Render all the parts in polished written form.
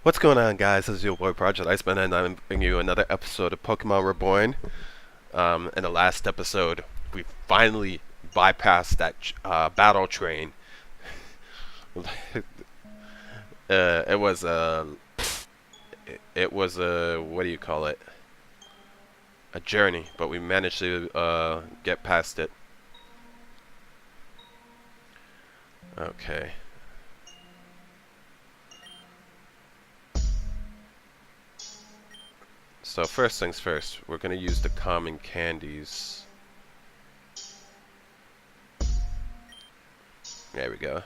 What's going on, guys? This is your boy ProjectIceman, and I'm bringing you another episode of Pokemon Reborn. In the last episode, we finally bypassed that battle train. It was a what do you call it? A journey, but we managed to get past it. Okay. So first things first, we're going to use the common candies. There we go.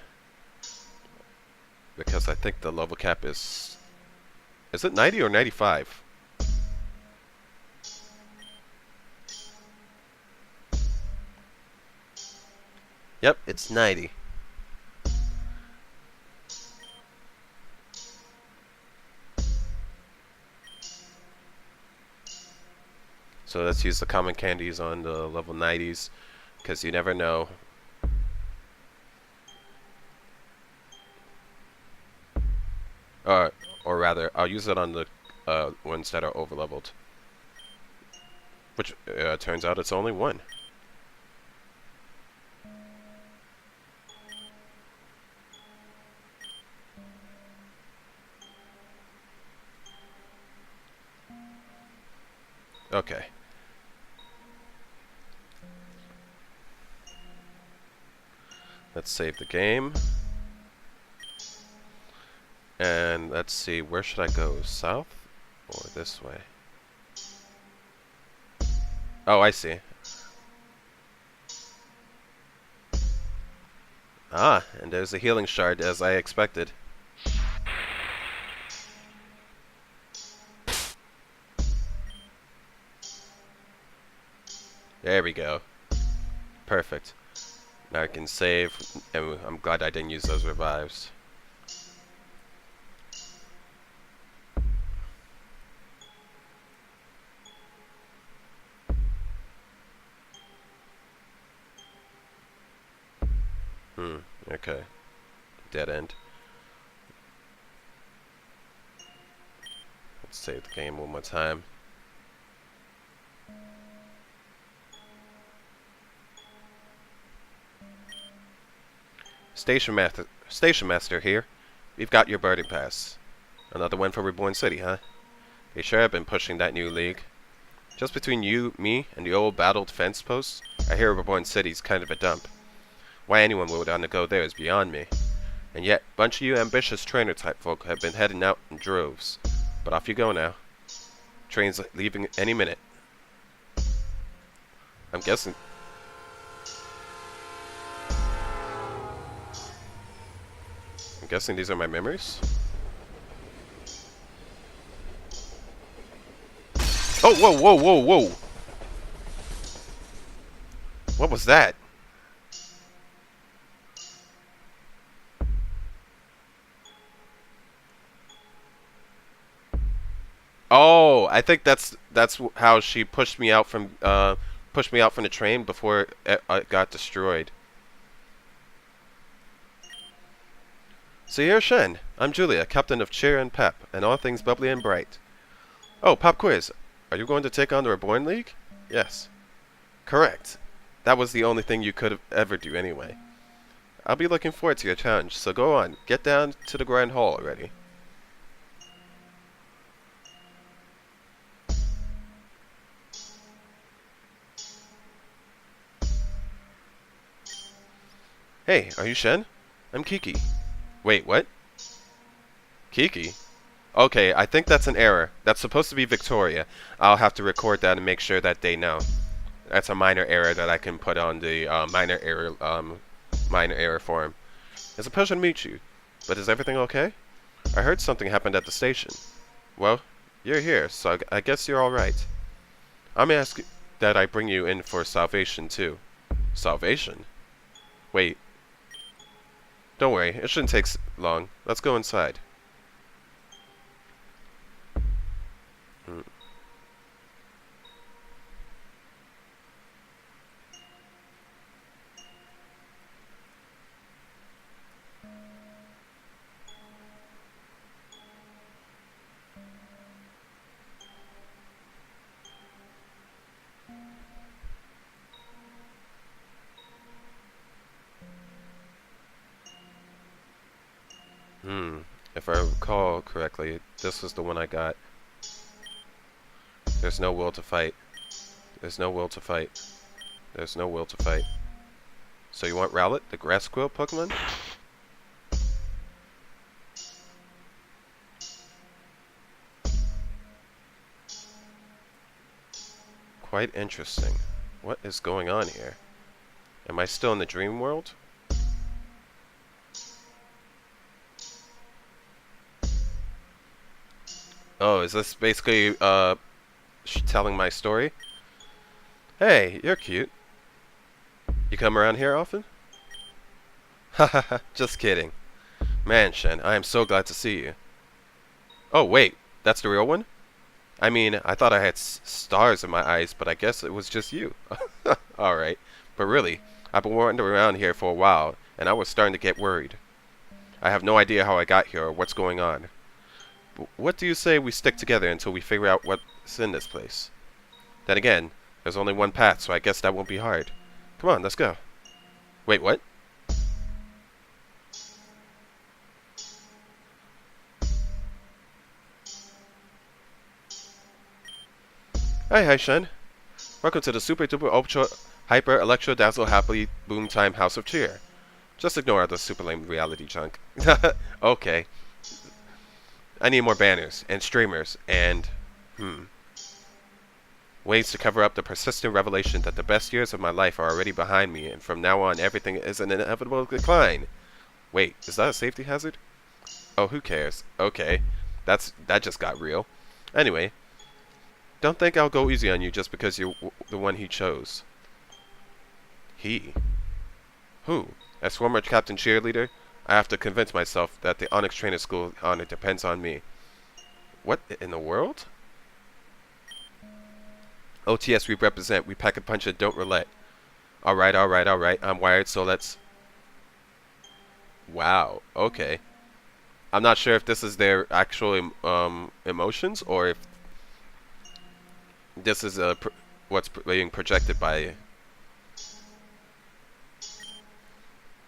Because I think the level cap is it 90 or 95? Yep, it's 90. So let's use the common candies on the level 90s, because you never know. Or rather, I'll use it on the ones that are overleveled. Which turns out it's only one. Okay. Let's save the game. And let's see, where should I go? South or this way? Oh, I see. Ah, and there's a healing shard as I expected. There we go. Perfect. Now I can save, and I'm glad I didn't use those revives. Okay. Dead end. Let's save the game one more time. Station Master here. We've got your boarding pass. Another one for Reborn City, huh? They sure have been pushing that new league. Just between you, me, and the old battled fence posts, I hear Reborn City's kind of a dump. Why anyone would want to go there is beyond me. And yet, a bunch of you ambitious trainer-type folk have been heading out in droves. But off you go now. Train's leaving any minute. I'm guessing these are my memories? Oh, whoa, whoa, whoa, whoa! What was that? Oh, I think that's how she pushed me out from the train before it got destroyed. So here's Shen. I'm Julia, captain of Cheer and Pep, and all things bubbly and bright. Oh, pop quiz. Are you going to take on the Reborn League? Yes. Correct. That was the only thing you could ever do anyway. I'll be looking forward to your challenge, so go on. Get down to the Grand Hall already. Hey, are you Shen? I'm Kiki. Wait, what? Kiki? Okay, I think that's an error. That's supposed to be Victoria. I'll have to record that and make sure that they know. That's a minor error that I can put on the minor error form. It's a pleasure to meet you. But is everything okay? I heard something happened at the station. Well, you're here, so I guess you're alright. I'm asking that I bring you in for salvation too. Salvation? Wait. Don't worry, it shouldn't take long. Let's go inside. Hmm. If I recall correctly, this was the one I got. There's no will to fight. There's no will to fight. There's no will to fight. So you want Rowlet, the grass squirrel Pokemon? Quite interesting. What is going on here? Am I still in the dream world? Oh, is this basically telling my story? Hey, you're cute. You come around here often? Hahaha, just kidding. Man, Shen, I am so glad to see you. Oh, wait, that's the real one? I mean, I thought I had stars in my eyes, but I guess it was just you. Alright, but really, I've been wandering around here for a while, and I was starting to get worried. I have no idea how I got here or what's going on. But what do you say we stick together until we figure out what's in this place? Then again, there's only one path, so I guess that won't be hard. Come on, let's go. Wait, what? Hi, Shen. Welcome to the Super Duper Ultra Hyper Electro Dazzle Happily Boom Time House of Cheer. Just ignore the super lame reality junk. Okay. I need more banners and streamers and ways to cover up the persistent revelation that the best years of my life are already behind me, and from now on everything is an inevitable decline. Wait, is that a safety hazard? Oh, who cares? Okay. That just got real. Anyway, don't think I'll go easy on you just because you're the one he chose. He? Who? As former captain cheerleader, I have to convince myself that the Onyx Trainer School honor depends on me. What in the world? OTS we represent. We pack a punch and don't roulette. Alright. I'm wired, so let's... Wow. Okay. I'm not sure if this is their actual emotions or if this is what's being projected by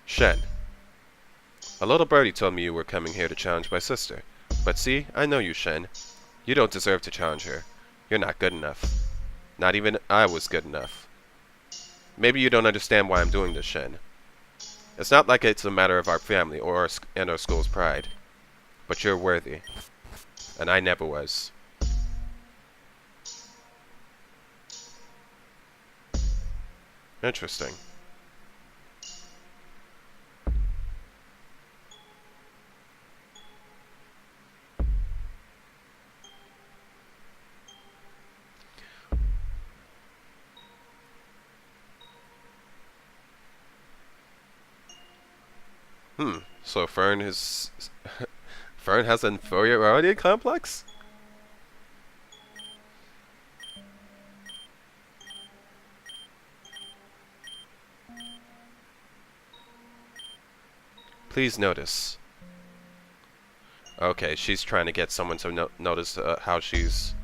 Shen. A little birdie told me you were coming here to challenge my sister. But see, I know you, Shen. You don't deserve to challenge her. You're not good enough. Not even I was good enough. Maybe you don't understand why I'm doing this, Shen. It's not like it's a matter of our family or our school's pride. But you're worthy. And I never was. Interesting. So Fern is... Fern has an inferiority complex? Please notice. Okay, she's trying to get someone to notice how she's...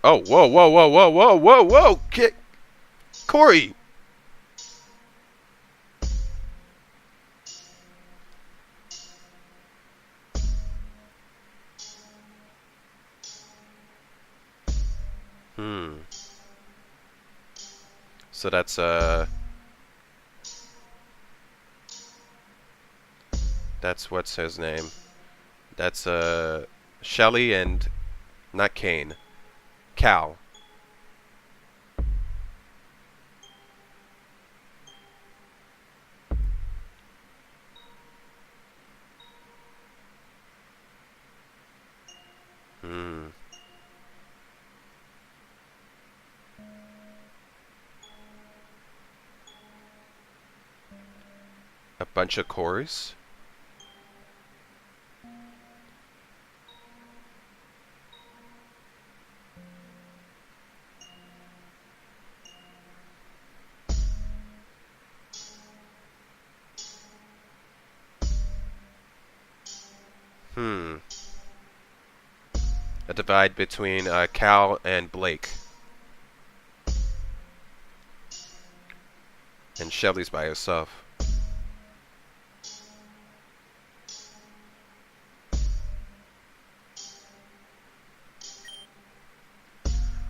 Oh, whoa! Corey! So that's what's his name. That's Shelly and not Kane. Cal. A bunch of cores? A divide between Cal and Blake. And Shelly's by herself.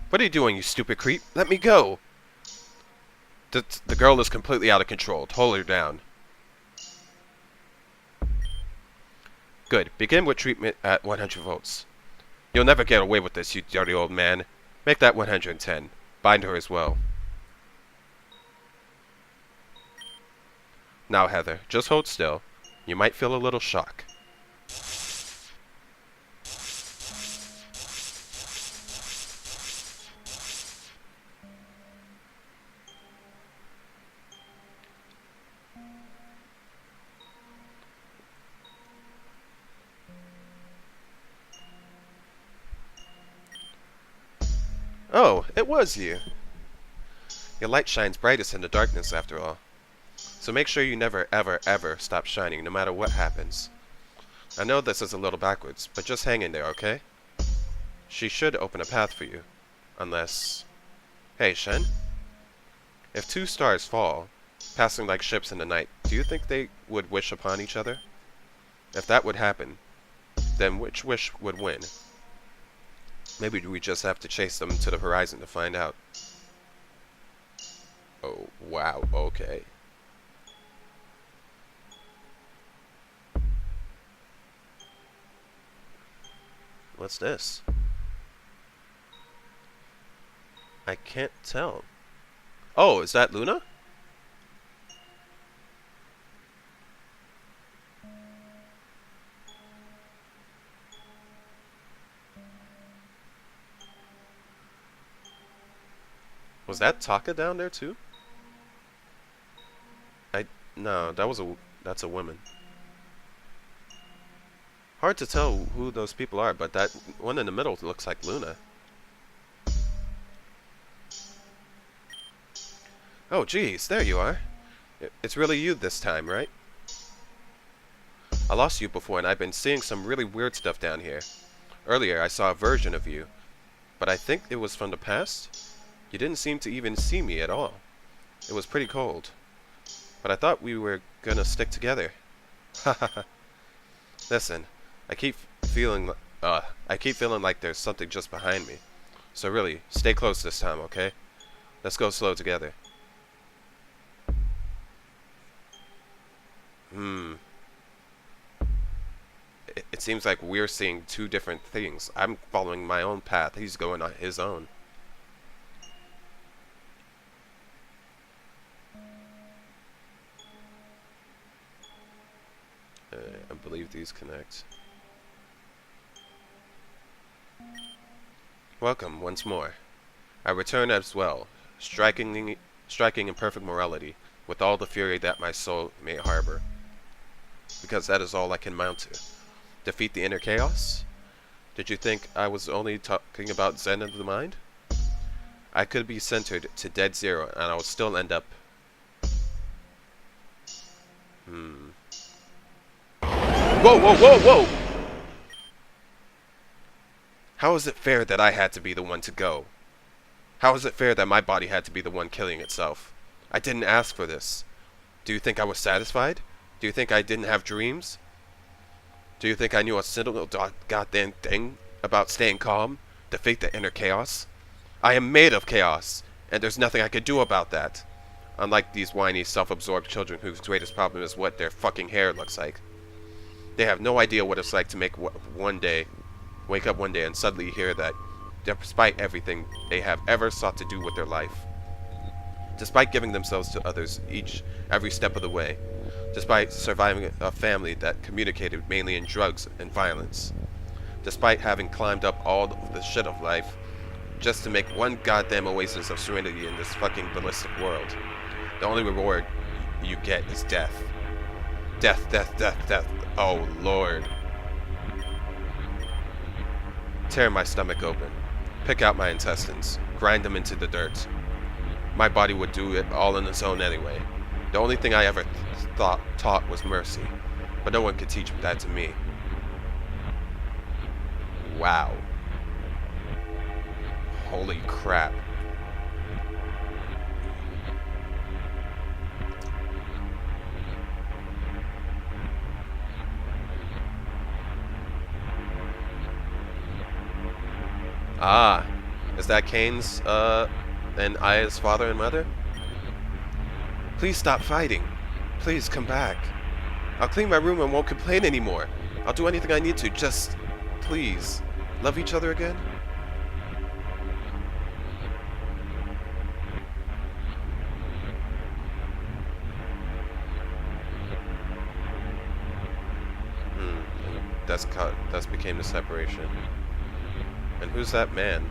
What are you doing, you stupid creep? Let me go! The girl is completely out of control. Hold her down. Good. Begin with treatment at 100 volts. You'll never get away with this, you dirty old man. Make that 110. Bind her as well. Now, Heather, just hold still. You might feel a little shock. Oh, it was you. Your light shines brightest in the darkness, after all. So make sure you never, ever, ever stop shining, no matter what happens. I know this is a little backwards, but just hang in there, okay? She should open a path for you. Unless... Hey, Shen? If two stars fall, passing like ships in the night, do you think they would wish upon each other? If that would happen, then which wish would win? Maybe we just have to chase them to the horizon to find out. Oh, wow, okay. What's this? I can't tell. Oh, is that Luna? Was that Taka down there too? No, that's a woman. Hard to tell who those people are, but that one in the middle looks like Luna. Oh, geez, there you are. It's really you this time, right? I lost you before, and I've been seeing some really weird stuff down here. Earlier, I saw a version of you, but I think it was from the past. You didn't seem to even see me at all. It was pretty cold. But I thought we were gonna stick together. Hahaha. Listen, I keep feeling like there's something just behind me. So really, stay close this time, okay? Let's go slow together. It seems like we're seeing two different things. I'm following my own path. He's going on his own. I believe these connect. Welcome once more. I return as well, striking in perfect morality, with all the fury that my soul may harbor. Because that is all I can mount to. Defeat the inner chaos? Did you think I was only talking about Zen of the mind? I could be centered to dead zero, and I would still end up... Whoa, whoa, whoa, whoa! How is it fair that I had to be the one to go? How is it fair that my body had to be the one killing itself? I didn't ask for this. Do you think I was satisfied? Do you think I didn't have dreams? Do you think I knew a single goddamn thing about staying calm? Defeat the inner chaos? I am made of chaos, and there's nothing I can do about that. Unlike these whiny, self-absorbed children whose greatest problem is what their fucking hair looks like. They have no idea what it's like to wake up one day and suddenly hear that, despite everything they have ever sought to do with their life, despite giving themselves to others every step of the way, despite surviving a family that communicated mainly in drugs and violence, despite having climbed up all the shit of life, just to make one goddamn oasis of serenity in this fucking ballistic world. The only reward you get is death. Death, death, death, death. Oh, Lord. Tear my stomach open. Pick out my intestines. Grind them into the dirt. My body would do it all on its own anyway. The only thing I ever taught was mercy. But no one could teach that to me. Wow. Holy crap. Ah, is that Kane's, and Aya's father and mother? Please stop fighting. Please come back. I'll clean my room and won't complain anymore. I'll do anything I need to, just... please. Love each other again? That's became the separation. And who's that man?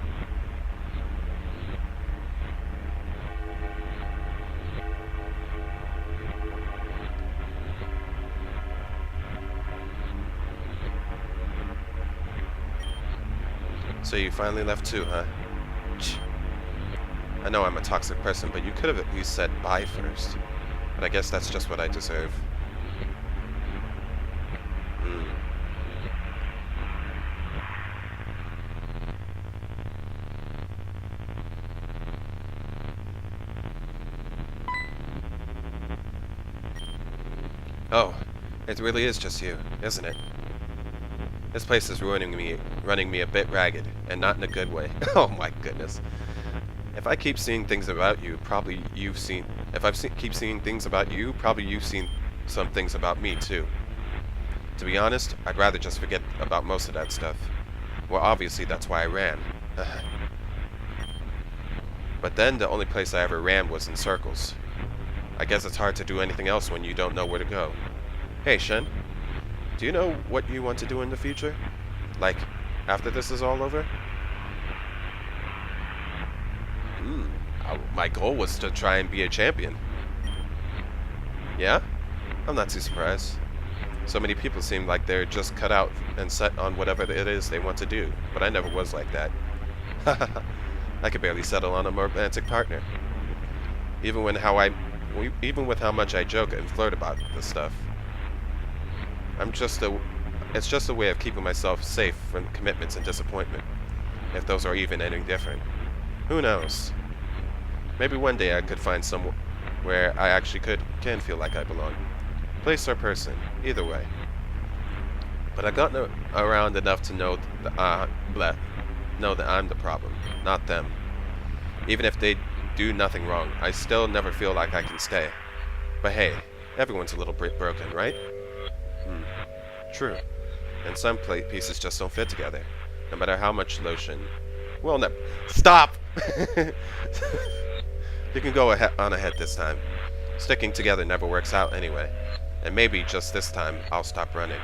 So you finally left too, huh? I know I'm a toxic person, but you could have at least said bye first. But I guess that's just what I deserve. Oh, it really is just you, isn't it? This place is running me a bit ragged, and not in a good way. Oh my goodness. If I keep seeing things about you, probably you've seen... If I keep seeing things about you, probably you've seen some things about me too. To be honest, I'd rather just forget about most of that stuff. Well, obviously that's why I ran. But then the only place I ever ran was in circles. I guess it's hard to do anything else when you don't know where to go. Hey, Shen. Do you know what you want to do in the future? Like, after this is all over? My goal was to try and be a champion. Yeah? I'm not too surprised. So many people seem like they're just cut out and set on whatever it is they want to do, but I never was like that. I could barely settle on a romantic partner. Even with how much I joke and flirt about this stuff. It's just a way of keeping myself safe from commitments and disappointment, if those are even any different. Who knows? Maybe one day I could find somewhere where I actually can feel like I belong. Place or person, either way. But I've gotten around enough to know that I'm the problem, not them. Even if they do nothing wrong, I still never feel like I can stay. But hey, everyone's a little bit broken, right? True. And some pieces just don't fit together, no matter how much lotion. Well, no. Stop! You can go on ahead this time. Sticking together never works out anyway. And maybe just this time, I'll stop running.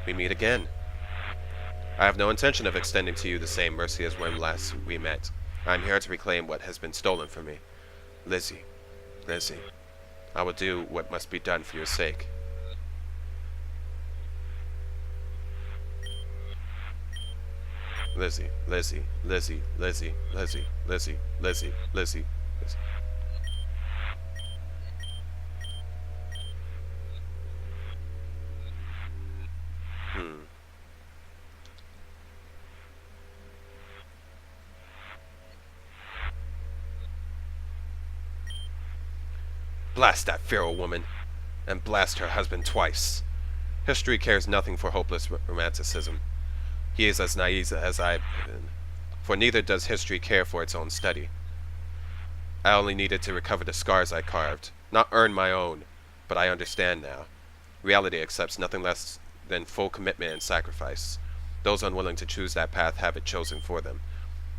We meet again. I have no intention of extending to you the same mercy as when last we met. I am here to reclaim what has been stolen from me. Lizzie, I will do what must be done for your sake. Lizzie. Blast that feral woman, and blast her husband twice. History cares nothing for hopeless romanticism. He is as naive as I've been, for neither does history care for its own study. I only needed to recover the scars I carved, not earn my own, but I understand now. Reality accepts nothing less than full commitment and sacrifice. Those unwilling to choose that path have it chosen for them.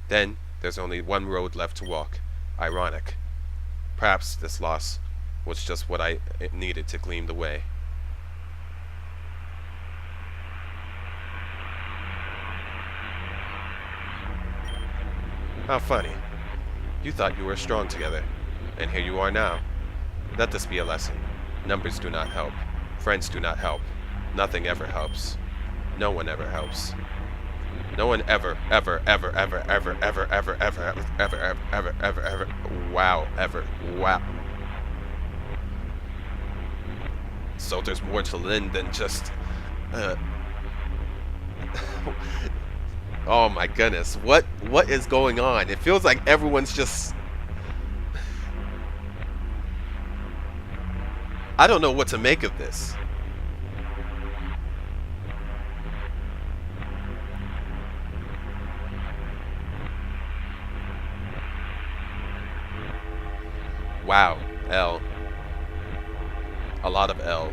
Then, there's only one road left to walk. Ironic. Perhaps this loss was just what I needed to glean the way. How funny. You thought you were strong together, and here you are now. Let this be a lesson. Numbers do not help. Friends do not help. Nothing ever helps. No one ever helps. No one ever, wow. So there's more to Lynn than just... Uh, oh my goodness. What is going on? It feels like everyone's just... I don't know what to make of this. Wow, L. A lot of L.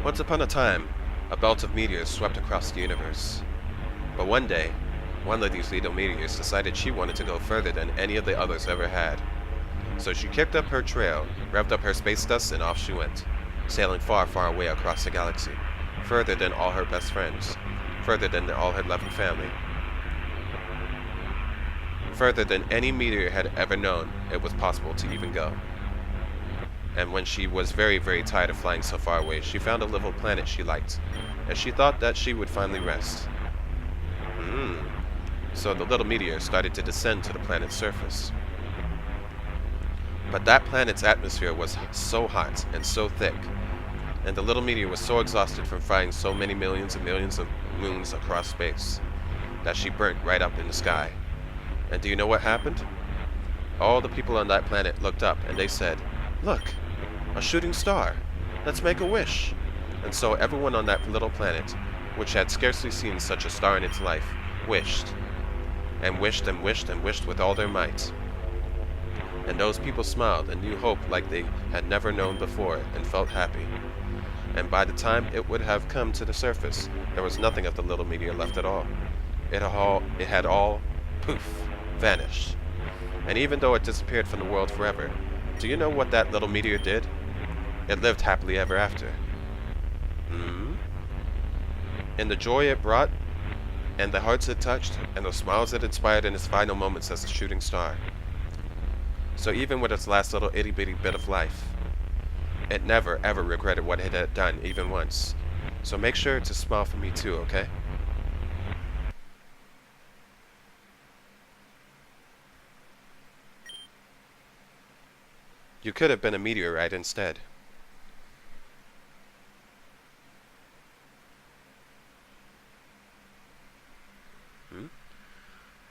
Once upon a time, a belt of meteors swept across the universe. But one day, one of these little meteors decided she wanted to go further than any of the others ever had. So she kicked up her trail, revved up her space dust, and off she went, sailing far, far away across the galaxy, further than all her best friends, further than all her loving family, further than any meteor had ever known it was possible to even go. And when she was very, very tired of flying so far away, she found a little planet she liked, and she thought that she would finally rest. So the little meteor started to descend to the planet's surface. But that planet's atmosphere was so hot and so thick, and the little meteor was so exhausted from flying so many millions and millions of moons across space, that she burnt right up in the sky. And do you know what happened? All the people on that planet looked up and they said, "Look, a shooting star. Let's make a wish." And so everyone on that little planet, which had scarcely seen such a star in its life, wished. And wished and wished and wished with all their might. And those people smiled and knew hope like they had never known before and felt happy. And by the time it would have come to the surface, there was nothing of the little meteor left at all. It had all, poof, vanished. And even though it disappeared from the world forever, do you know what that little meteor did? It lived happily ever after. And the joy it brought, and the hearts it touched, and the smiles it inspired in its final moments as a shooting star. So even with its last little itty-bitty bit of life, it never ever regretted what it had done, even once. So make sure to smile for me too, okay? You could have been a meteorite instead.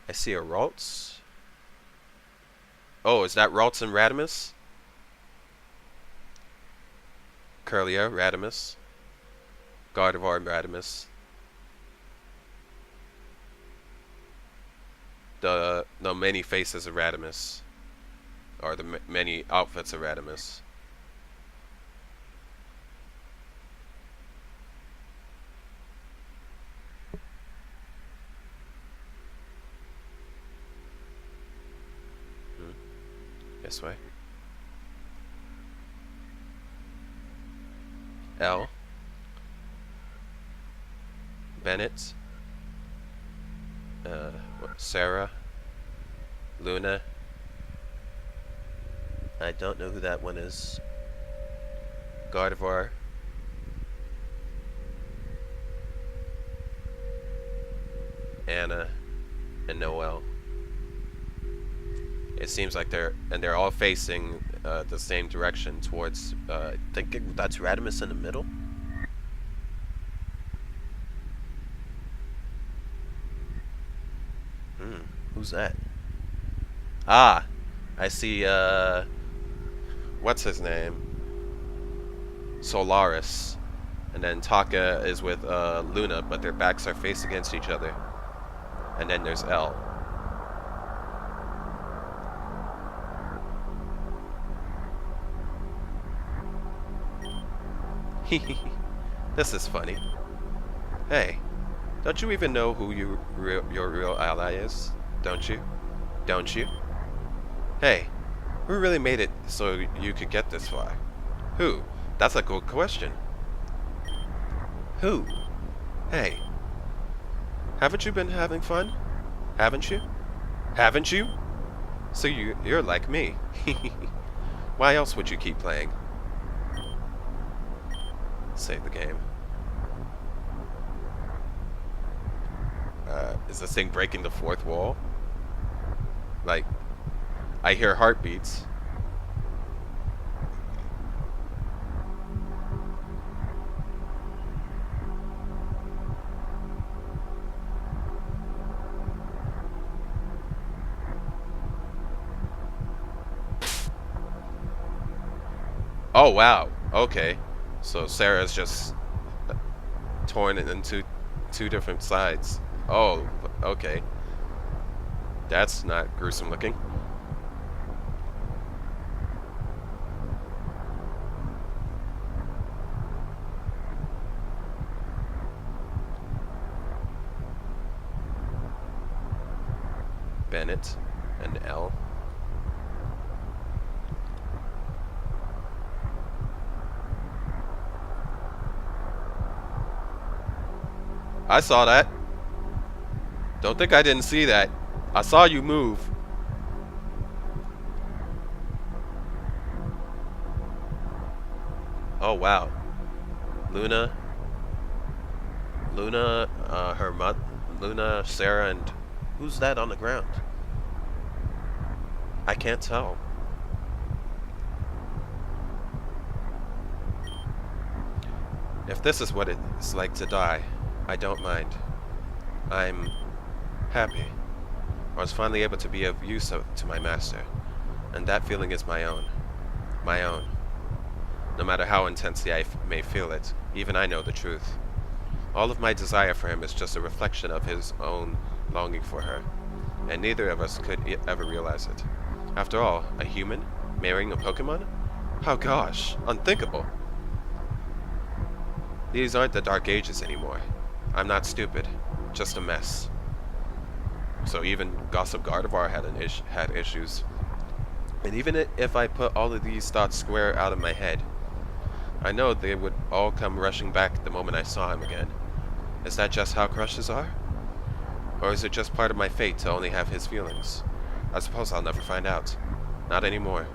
I see a Ralts. Oh, is that Ralts and Radimus? Curlia, Radimus. Gardevoir, Radimus. The many faces of Radimus. Or the many outfits of Radimus. This way. L. Bennett. Sarah. Luna. I don't know who that one is. Gardevoir. Anna. And Noelle. It seems like they're all facing the same direction towards. I think that's Radimus in the middle. Who's that? Ah, I see. What's his name? Solaris, and then Taka is with Luna, but their backs are faced against each other. And then there's L. This is funny. Hey, don't you even know who your real ally is? Don't you? Don't you? Hey, who really made it so you could get this far? Who? That's a good question. Who? Hey, haven't you been having fun? Haven't you? Haven't you? So you're like me. Why else would you keep playing? Save the game. Is this thing breaking the fourth wall? Like, I hear heartbeats. Oh, wow. Okay. So Sarah's just torn it into two different sides. Oh, okay. That's not gruesome looking. Bennett and L. I saw that. Don't think I didn't see that. I saw you move. Oh, wow. Luna, her mother, Luna, Sarah, and who's that on the ground? I can't tell. If this is what it's like to die, I don't mind. I'm happy. I was finally able to be of use to my master, and that feeling is my own. My own. No matter how intensely I may feel it, even I know the truth. All of my desire for him is just a reflection of his own longing for her, and neither of us could ever realize it. After all, a human marrying a Pokemon? Oh gosh, unthinkable. These aren't the Dark Ages anymore. I'm not stupid, just a mess. So even Gossip Gardevoir had issues. And even if I put all of these thoughts square out of my head, I know they would all come rushing back the moment I saw him again. Is that just how crushes are? Or is it just part of my fate to only have his feelings? I suppose I'll never find out. Not anymore.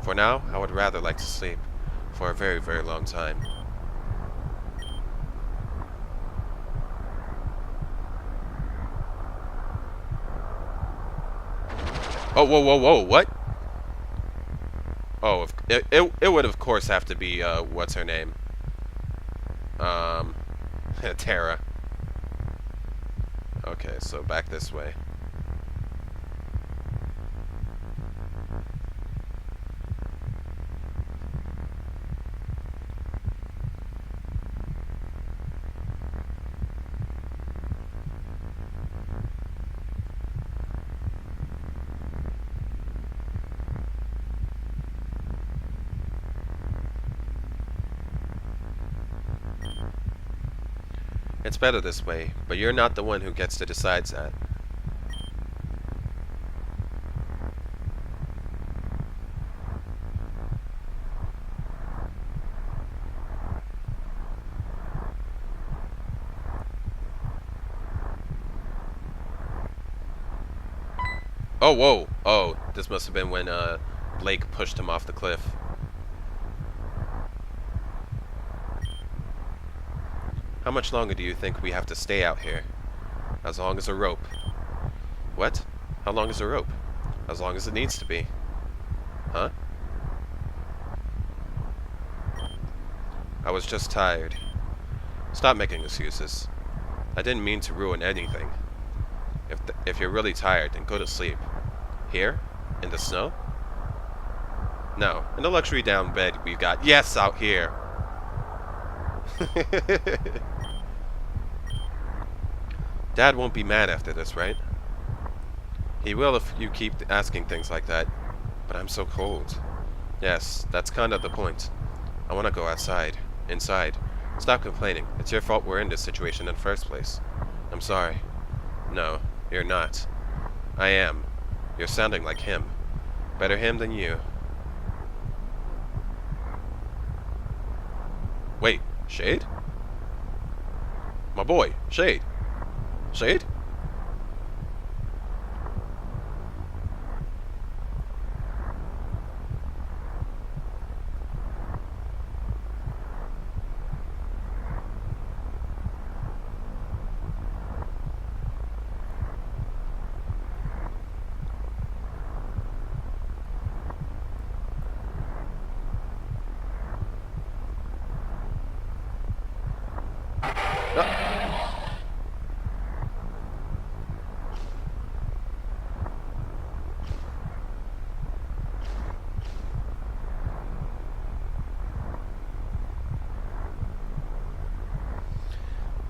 For now, I would rather like to sleep. For a very, very long time. Oh, whoa, whoa, whoa, what? Oh, it would of course have to be, what's her name? Tara. Okay, so back this way. It's better this way, but you're not the one who gets to decide that. Oh, whoa. Oh, this must have been when, Blake pushed him off the cliff. How much longer do you think we have to stay out here? As long as a rope. What? How long is a rope? As long as it needs to be. Huh? I was just tired. Stop making excuses. I didn't mean to ruin anything. If you're really tired, then go to sleep. Here? In the snow? No, in the luxury down bed we've got. Yes, out here! Dad won't be mad after this, right? He will if you keep asking things like that. But I'm so cold. Yes, that's kind of the point. I want to go outside. Inside. Stop complaining. It's your fault we're in this situation in the first place. I'm sorry. No, you're not. I am. You're sounding like him. Better him than you. Wait, Shade? My boy, Shade. Shade?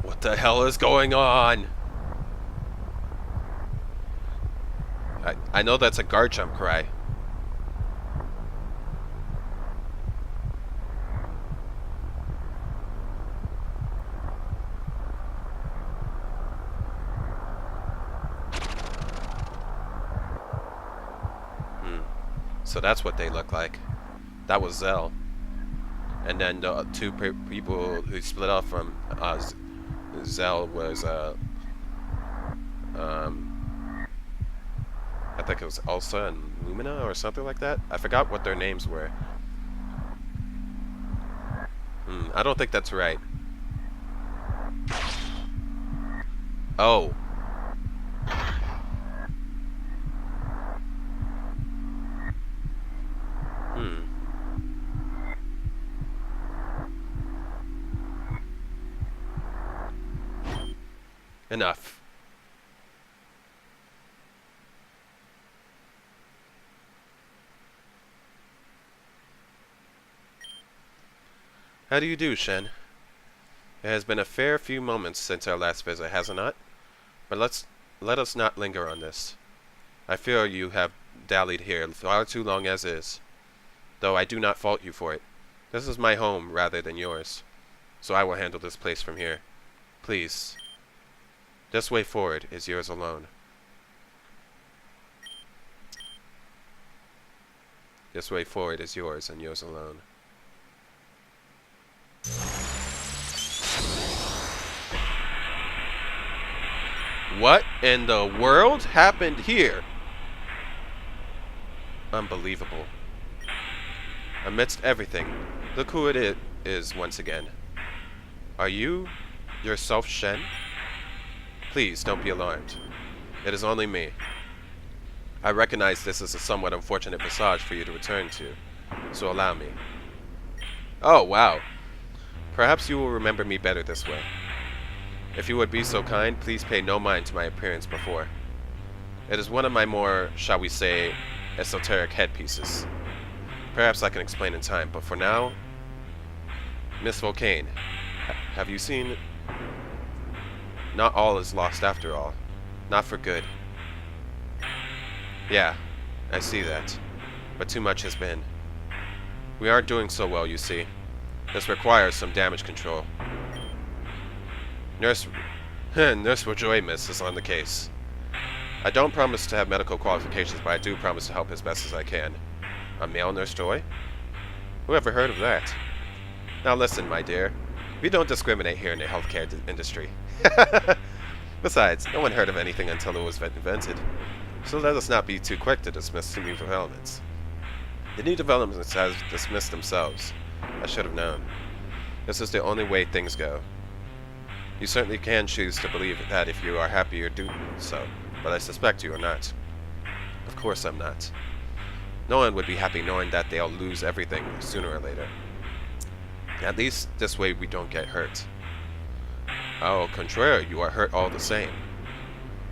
What the hell is going on? I know that's a guard jump cry. So that's what they look like. That was Zell. And then the two people who split off from Zell was I think it was Elsa and Lumina or something like that. I forgot what their names were. I don't think that's right. Oh. Enough. How do you do, Shen? It has been a fair few moments since our last visit, has it not? But let us not linger on this. I fear you have dallied here far too long as is, though I do not fault you for it. This is my home rather than yours, so I will handle this place from here. Please. This way forward is yours alone. This way forward is yours and yours alone. What in the world happened here? Unbelievable. Amidst everything, look who it is once again. Are you yourself Shen? Please don't be alarmed. It is only me. I recognize this is a somewhat unfortunate visage for you to return to, so allow me. Oh, wow. Perhaps you will remember me better this way. If you would be so kind, please pay no mind to my appearance before. It is one of my more, shall we say, esoteric headpieces. Perhaps I can explain in time, but for now... Miss Volcane, have you seen... Not all is lost after all. Not for good. Yeah, I see that. But too much has been. We aren't doing so well, you see. This requires some damage control. Nurse Rejoimus is on the case. I don't promise to have medical qualifications, but I do promise to help as best as I can. A male Nurse Joy? Who ever heard of that? Now listen, my dear. We don't discriminate here in the healthcare industry. Besides, no one heard of anything until it was invented. So let us not be too quick to dismiss the new developments. The new developments have dismissed themselves. I should have known. This is the only way things go. You certainly can choose to believe that if you are happy or do so, but I suspect you are not. Of course I'm not. No one would be happy knowing that they'll lose everything sooner or later. At least this way we don't get hurt. Au contraire, you are hurt all the same.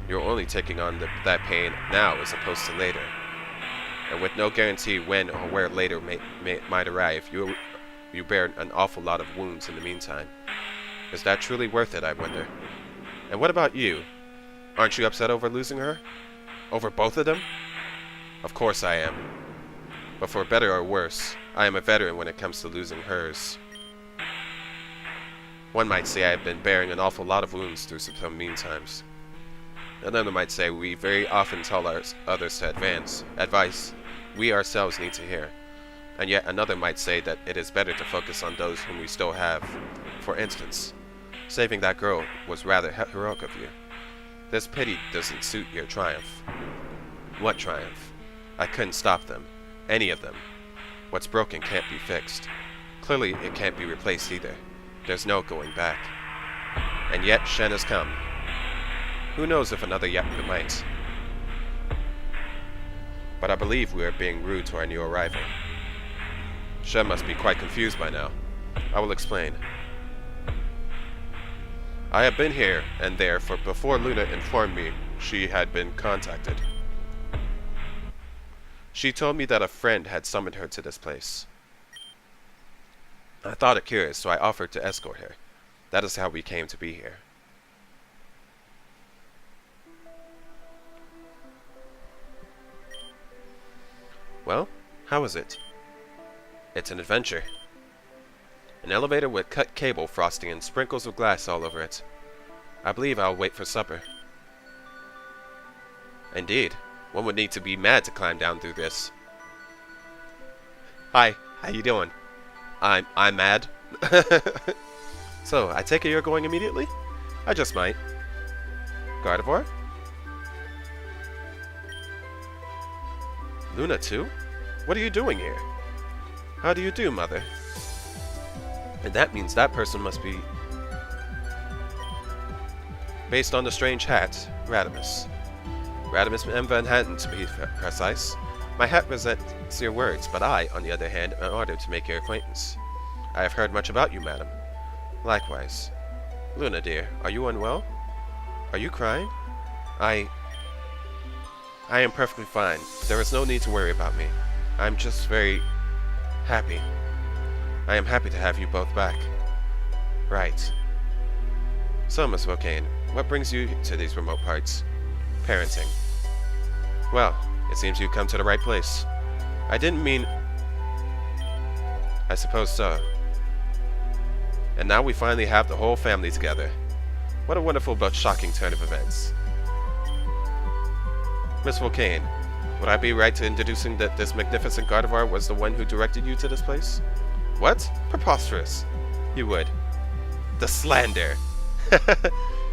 You're only taking on that pain now as opposed to later. And with no guarantee when or where later might arrive, you bear an awful lot of wounds in the meantime. Is that truly worth it, I wonder? And what about you? Aren't you upset over losing her? Over both of them? Of course I am. But for better or worse, I am a veteran when it comes to losing hers. One might say I have been bearing an awful lot of wounds through some mean times. Another might say we very often tell others to advice we ourselves need to hear. And yet another might say that it is better to focus on those whom we still have. For instance, Saving that girl was rather heroic of you. This pity doesn't suit your triumph. What triumph? I couldn't stop them. Any of them. What's broken can't be fixed. Clearly, it can't be replaced either. There's no going back. And yet, Shen has come. Who knows if another Yakuza might. But I believe we are being rude to our new arrival. Shen must be quite confused by now. I will explain. I have been here and there before Luna informed me she had been contacted. She told me that a friend had summoned her to this place. I thought it curious, so I offered to escort her. That is how we came to be here. Well, how is it? It's an adventure. An elevator with cut cable frosting and sprinkles of glass all over it. I believe I'll wait for supper. Indeed. One would need to be mad to climb down through this. Hi, how you doing? I'm mad. So, I take it you're going immediately? I just might. Gardevoir? Luna too? What are you doing here? How do you do, Mother? And that means that person must be... based on the strange hat, Radimus. Radimus M. Van Hatten, to be precise. My hat resents your words, but I, on the other hand, am honored to make your acquaintance. I have heard much about you, madam. Likewise. Luna, dear, are you unwell? Are you crying? I am perfectly fine. There is no need to worry about me. I'm just very happy. I am happy to have you both back. Right. So, Miss Volcane, what brings you to these remote parts? Parenting. Well, it seems you've come to the right place. I didn't mean... I suppose so. And now we finally have the whole family together. What a wonderful but shocking turn of events. Miss Volcane, would I be right to introducing that this magnificent Gardevoir was the one who directed you to this place? What? Preposterous. You would. The slander!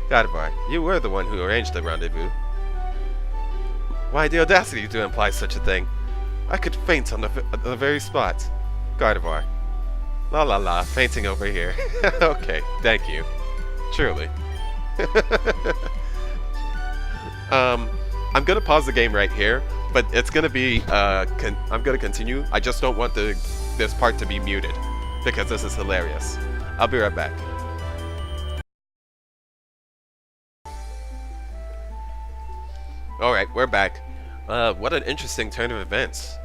Gardevoir, you were the one who arranged the rendezvous. Why, the audacity to imply such a thing. I could faint on the very spot. Gardevoir. La la la, fainting over here. Okay, thank you. Truly. I'm gonna pause the game right here, but it's gonna be, I'm gonna continue. I just don't want this part to be muted, because this is hilarious. I'll be right back. Alright, we're back. What an interesting turn of events.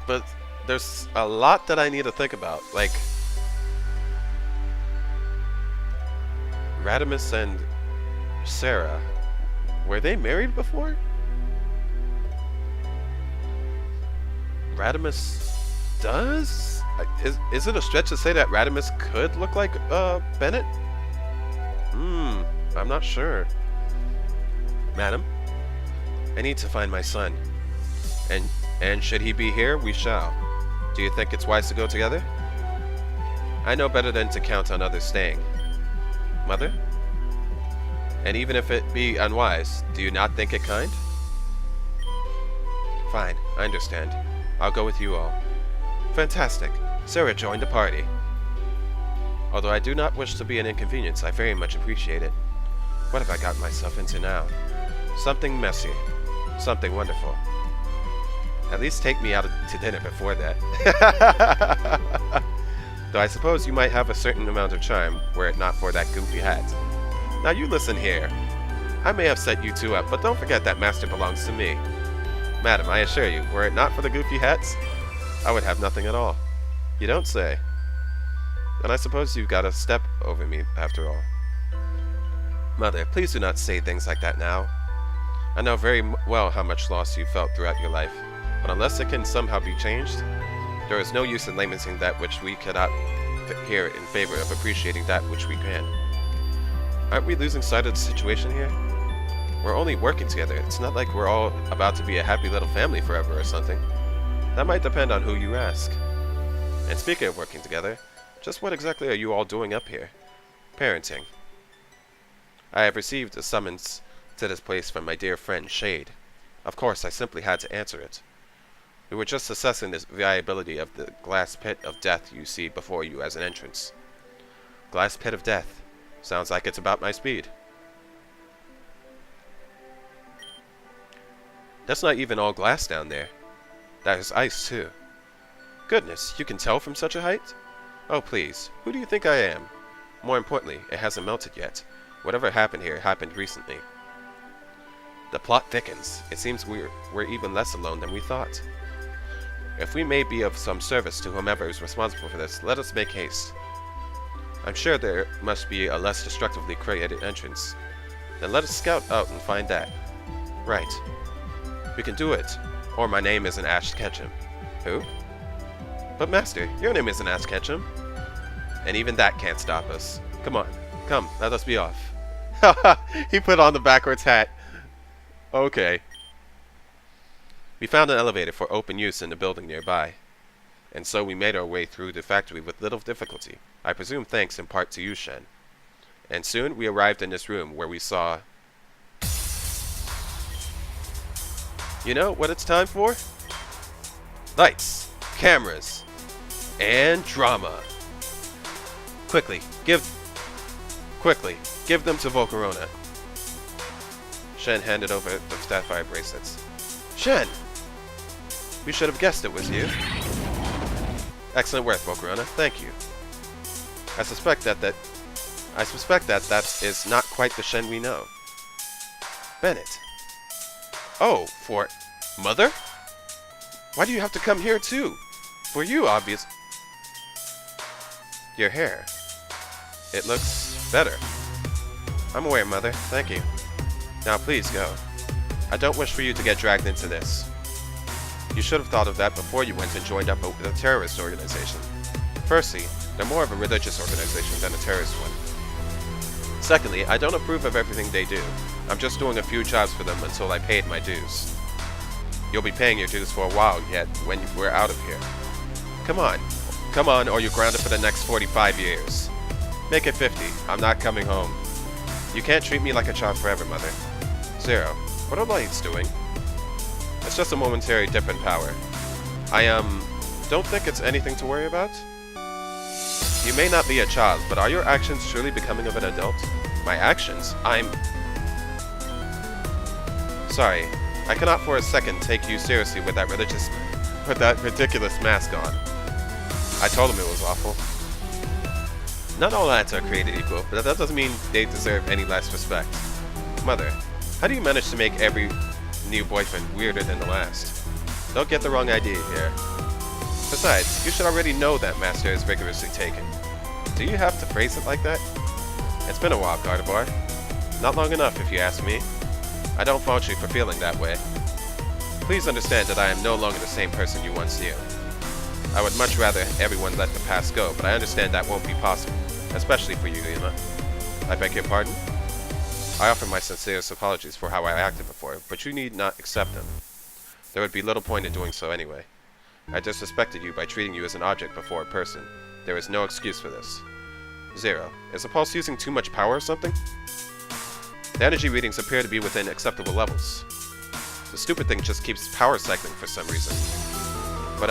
But there's a lot that I need to think about. Like, Radimus and Sarah, were they married before? Radimus does? Is it a stretch to say that Radimus could look like Bennett? I'm not sure. Madam, I need to find my son. And should he be here, we shall. Do you think it's wise to go together? I know better than to count on others staying. Mother? And even if it be unwise, do you not think it kind? Fine, I understand. I'll go with you all. Fantastic. Sarah joined the party. Although I do not wish to be an inconvenience, I very much appreciate it. What have I gotten myself into now? Something messy. Something wonderful. At least take me out to dinner before that. Though I suppose you might have a certain amount of charm, were it not for that goofy hat. Now you listen here. I may have set you two up, but don't forget that master belongs to me. Madam, I assure you, were it not for the goofy hats, I would have nothing at all. You don't say. And I suppose you've got a step over me, after all. Mother, please do not say things like that now. I know very well how much loss you felt throughout your life, but unless it can somehow be changed, there is no use in lamenting that which we cannot hear in favor of appreciating that which we can. Aren't we losing sight of the situation here? We're only working together. It's not like we're all about to be a happy little family forever or something. That might depend on who you ask. And speaking of working together, Just what exactly are you all doing up here? Parenting. I have received a summons to this place from my dear friend Shade. Of course, I simply had to answer it. We were just assessing the viability of the glass pit of death you see before you as an entrance. Glass pit of death. Sounds like it's about my speed. That's not even all glass down there. That is ice, too. Goodness, you can tell from such a height? Oh, please. Who do you think I am? More importantly, it hasn't melted yet. Whatever happened here happened recently. The plot thickens. It seems we're even less alone than we thought. If we may be of some service to whomever is responsible for this, let us make haste. I'm sure there must be a less destructively created entrance. Then let us scout out and find that. Right. We can do it. Or my name isn't Ash Ketchum. Who? But Master, your name isn't Ash Ketchum. And even that can't stop us. Come on. Come, let us be off. Haha, he put on the backwards hat. Okay. We found an elevator for open use in the building nearby. And so we made our way through the factory with little difficulty. I presume thanks in part to you, Shen. And soon we arrived in this room where we saw... You know what it's time for? Lights, cameras, and drama. Quickly, give them to Volcarona. Shen handed over the Sapphire bracelets. Shen! We should have guessed it was you. Excellent work, Volcarona. Thank you. I suspect that is not quite the Shen we know. Bennett. Oh, for Mother? Why do you have to come here too? For you, obvious. Your hair. It looks better. I'm aware, Mother. Thank you. Now please go. I don't wish for you to get dragged into this. You should have thought of that before you went and joined up with a terrorist organization. Firstly, they're more of a religious organization than a terrorist one. Secondly, I don't approve of everything they do. I'm just doing a few jobs for them until I paid my dues. You'll be paying your dues for a while yet when we're out of here. Come on, or you're grounded for the next 45 years. Make it 50. I'm not coming home. You can't treat me like a child forever, Mother. Zero, what are lights doing? It's just a momentary dip in power. I, don't think it's anything to worry about. You may not be a child, but are your actions truly becoming of an adult? My actions? Sorry, I cannot for a second take you seriously with that ridiculous mask on. I told him it was awful. Not all lads are created equal, but that doesn't mean they deserve any less respect. Mother, how do you manage to make every new boyfriend weirder than the last? Don't get the wrong idea here. Besides, you should already know that Master is rigorously taken. Do you have to phrase it like that? It's been a while, Gardevoir. Not long enough, if you ask me. I don't fault you for feeling that way. Please understand that I am no longer the same person you once knew. I would much rather everyone let the past go, but I understand that won't be possible, especially for you, Yuna. I beg your pardon? I offer my sincerest apologies for how I acted before, but you need not accept them. There would be little point in doing so anyway. I disrespected you by treating you as an object before a person. There is no excuse for this. Zero. Is the pulse using too much power or something? The energy readings appear to be within acceptable levels. The stupid thing just keeps power cycling for some reason. But,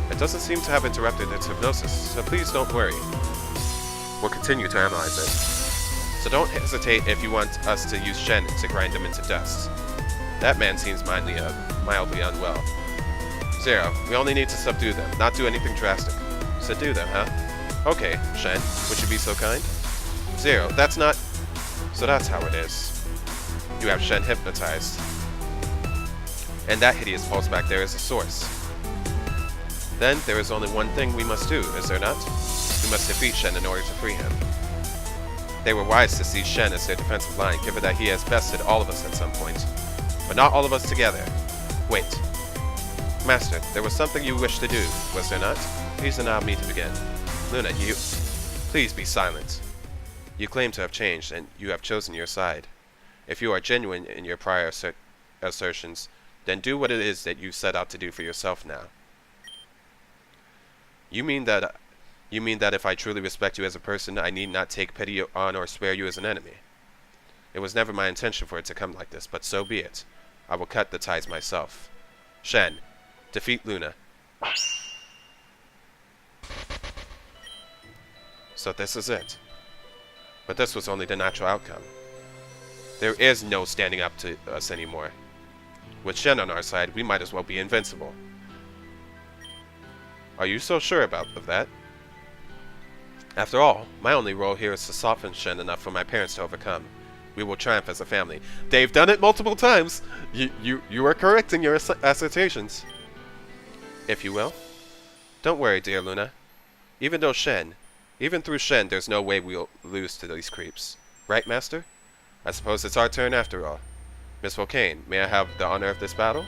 it doesn't seem to have interrupted its hypnosis, so please don't worry. We'll continue to analyze it. So don't hesitate if you want us to use Shen to grind him into dust. That man seems mildly unwell. Zero, we only need to subdue them, not do anything drastic. Subdue them, huh? Okay, Shen, would you be so kind? Zero, that's not... So that's how it is. You have Shen hypnotized. And that hideous pulse back there is the source. Then there is only one thing we must do, is there not? We must defeat Shen in order to free him. They were wise to see Shen as their defensive line, given that he has bested all of us at some point. But not all of us together. Wait. Master, there was something you wished to do, was there not? Please allow me to begin. Luna, you... Please be silent. You claim to have changed, and you have chosen your side. If you are genuine in your prior assertions, then do what it is that you set out to do for yourself now. You mean that You mean that if I truly respect you as a person, I need not take pity on or spare you as an enemy? It was never my intention for it to come like this, but so be it. I will cut the ties myself. Shen, defeat Luna. So this is it. But this was only the natural outcome. There is no standing up to us anymore. With Shen on our side, we might as well be invincible. Are you so sure of that? After all, my only role here is to soften Shen enough for my parents to overcome. We will triumph as a family. They've done it multiple times. You are correct in your assertions. If you will. Don't worry, dear Luna. Even through Shen, there's no way we'll lose to these creeps. Right, Master? I suppose it's our turn after all. Miss Volcane, may I have the honor of this battle?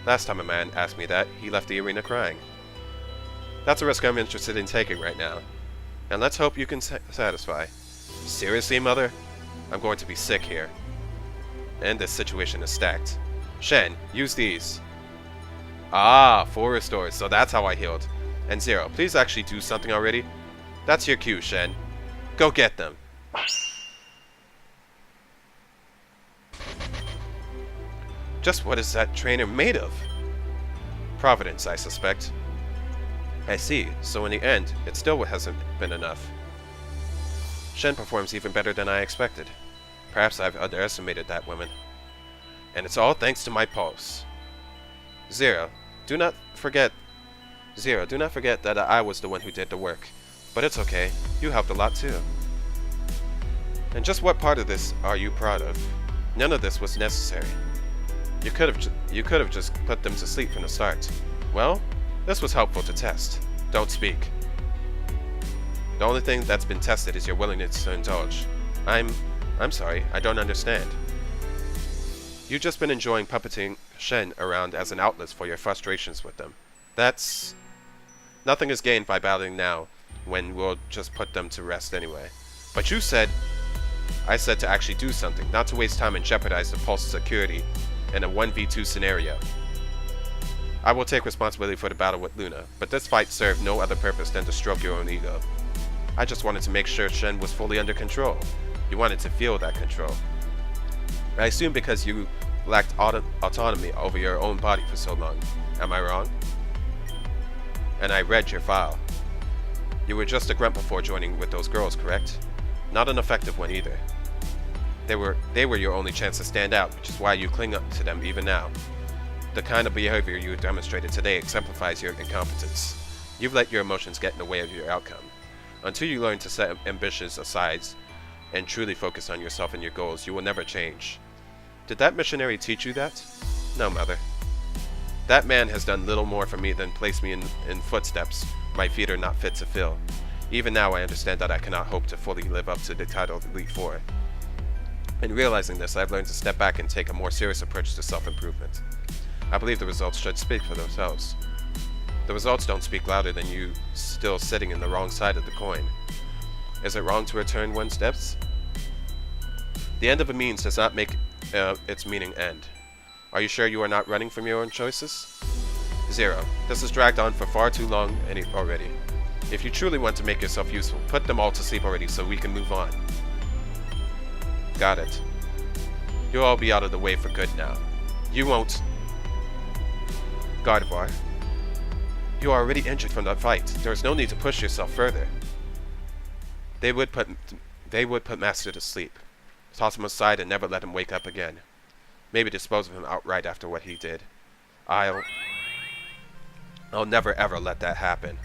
Last time a man asked me that, he left the arena crying. That's a risk I'm interested in taking right now. And let's hope you can satisfy. Seriously, Mother? I'm going to be sick here. And this situation is stacked. Shen, use these. Ah, 4 restores, so that's how I healed. And Zero, please actually do something already. That's your cue, Shen. Go get them. Just what is that trainer made of? Providence, I suspect. I see, so in the end, it still hasn't been enough. Shen performs even better than I expected. Perhaps I've underestimated that woman. And it's all thanks to my pulse. Zero, do not forget that I was the one who did the work. But it's okay, you helped a lot too. And just what part of this are you proud of? None of this was necessary. You could have just put them to sleep from the start. Well, this was helpful to test. Don't speak. The only thing that's been tested is your willingness to indulge. I'm sorry, I don't understand. You've just been enjoying puppeting Shen around as an outlet for your frustrations with them. Nothing is gained by battling now, when we'll just put them to rest anyway. But I said to actually do something, not to waste time and jeopardize the Pulse's security in a 1v2 scenario. I will take responsibility for the battle with Luna, but this fight served no other purpose than to stroke your own ego. I just wanted to make sure Shen was fully under control. You wanted to feel that control. I assume because you lacked autonomy over your own body for so long. Am I wrong? And I read your file. You were just a grunt before joining with those girls, correct? Not an effective one either. They were your only chance to stand out, which is why you cling up to them even now. The kind of behavior you demonstrated today exemplifies your incompetence. You've let your emotions get in the way of your outcome. Until you learn to set ambitions aside and truly focus on yourself and your goals, you will never change. Did that missionary teach you that? No, Mother. That man has done little more for me than place me in footsteps my feet are not fit to fill. Even now I understand that I cannot hope to fully live up to the title of Elite Four. In realizing this, I've learned to step back and take a more serious approach to self-improvement. I believe the results should speak for themselves. The results don't speak louder than you still sitting in the wrong side of the coin. Is it wrong to return one's depths? The end of a means does not make its meaning end. Are you sure you are not running from your own choices? Zero. This has dragged on for far too long already. If you truly want to make yourself useful, put them all to sleep already so we can move on. Got it. You'll all be out of the way for good now. You won't... Gardevoir. You are already injured from that fight. There is no need to push yourself further. They would put Master to sleep. Toss him aside and never let him wake up again. Maybe dispose of him outright after what he did. I'll never ever let that happen.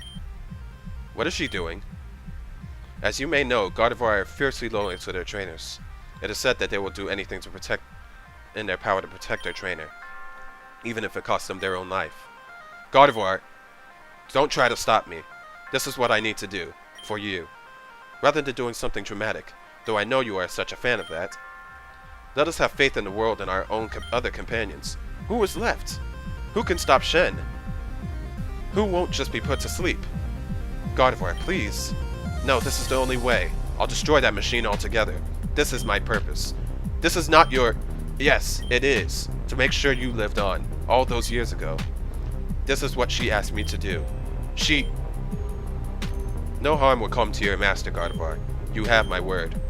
What is she doing? As you may know, Gardevoir are fiercely loyal to their trainers. It is said that they will do anything in their power to protect their trainer, even if it costs them their own life. Gardevoir, don't try to stop me. This is what I need to do, for you. Rather than doing something dramatic, though I know you are such a fan of that. Let us have faith in the world and our own other companions. Who is left? Who can stop Shen? Who won't just be put to sleep? Gardevoir, please. No, this is the only way. I'll destroy that machine altogether. This is my purpose. This is not your... Yes, it is. To make sure you lived on, all those years ago. This is what she asked me to do. No harm will come to your master, Gardevoir. You have my word.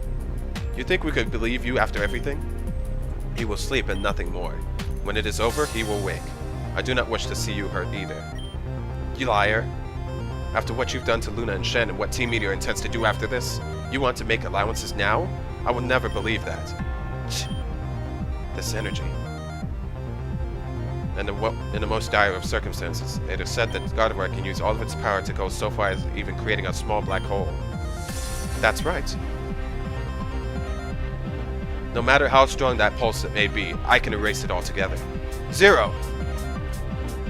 You think we could believe you after everything? He will sleep and nothing more. When it is over, he will wake. I do not wish to see you hurt either. You liar. After what you've done to Luna and Shen and what Team Meteor intends to do after this, you want to make allowances now? I will never believe that. This energy. And in the most dire of circumstances, it is said that Gardevoir can use all of its power to go so far as even creating a small black hole. That's right. No matter how strong that pulse it may be, I can erase it altogether. Zero!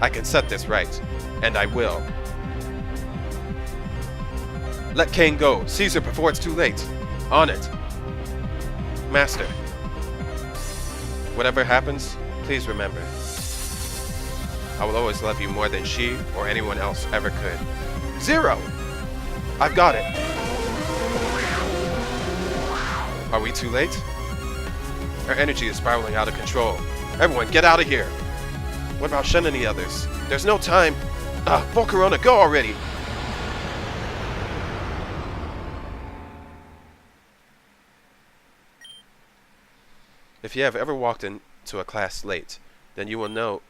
I can set this right, and I will. Let Kane go, Caesar, before it's too late. On it. Master. Whatever happens, please remember. I will always love you more than she or anyone else ever could. Zero! I've got it. Are we too late? Our energy is spiraling out of control. Everyone, get out of here! What about Shen and the others? There's no time! Volcarona, go already! If you have ever walked into a class late, then you will know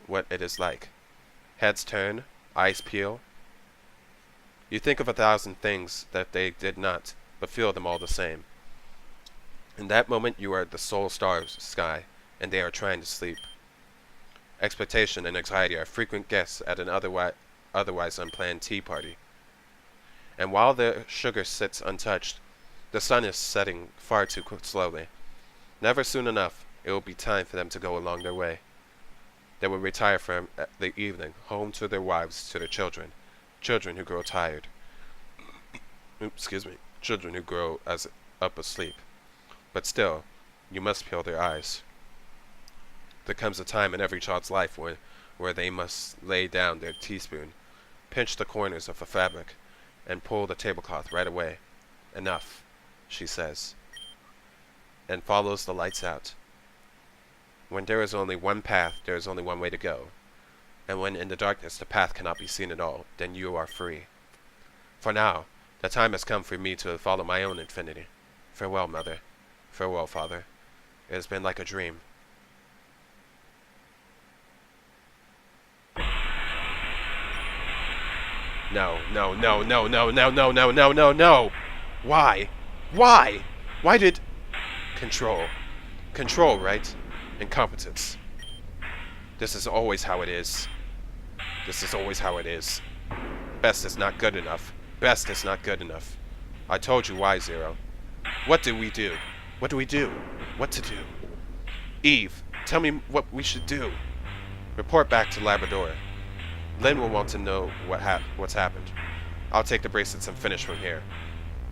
what it is like. Heads turn, eyes peel. You think of 1,000 things that they did not, but feel them all the same. In that moment, you are the sole star of the sky, and they are trying to sleep. Expectation and anxiety are frequent guests at an otherwise unplanned tea party. And while the sugar sits untouched, the sun is setting far too slowly. Never soon enough, it will be time for them to go along their way. They will retire from the evening, home to their wives, to their children. Children who grow tired. Children who grow up asleep. But still, you must peel their eyes. There comes a time in every child's life where they must lay down their teaspoon, pinch the corners of a fabric, and pull the tablecloth right away. Enough, she says, and follows the lights out. When there is only one path, there is only one way to go. And when in the darkness the path cannot be seen at all, then you are free. For now, the time has come for me to follow my own infinity. Farewell, Mother. Farewell, Father. It has been like a dream. No, no, no, no, no, no, no, no, no, no, no! Why? Why? Why did... Control. Control, right? Incompetence. This is always how it is. This is always how it is. Best is not good enough. Best is not good enough. I told you why, Zero. What do we do? What do we do? What to do? Eve, tell me what we should do. Report back to Labrador. Lynn will want to know what's happened. I'll take the bracelets and finish from here.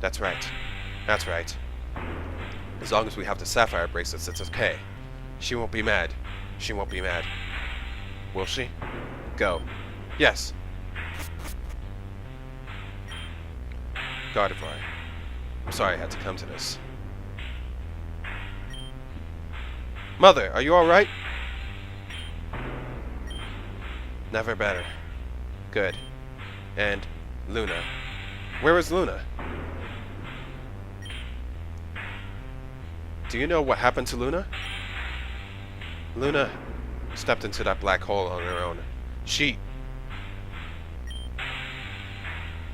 That's right. That's right. As long as we have the sapphire bracelets, it's okay. She won't be mad. She won't be mad. Will she? Go. Yes. Gardevoir. I'm sorry I had to come to this. Mother, are you alright? Never better. Good. And Luna. Where is Luna? Do you know what happened to Luna? Luna stepped into that black hole on her own. She...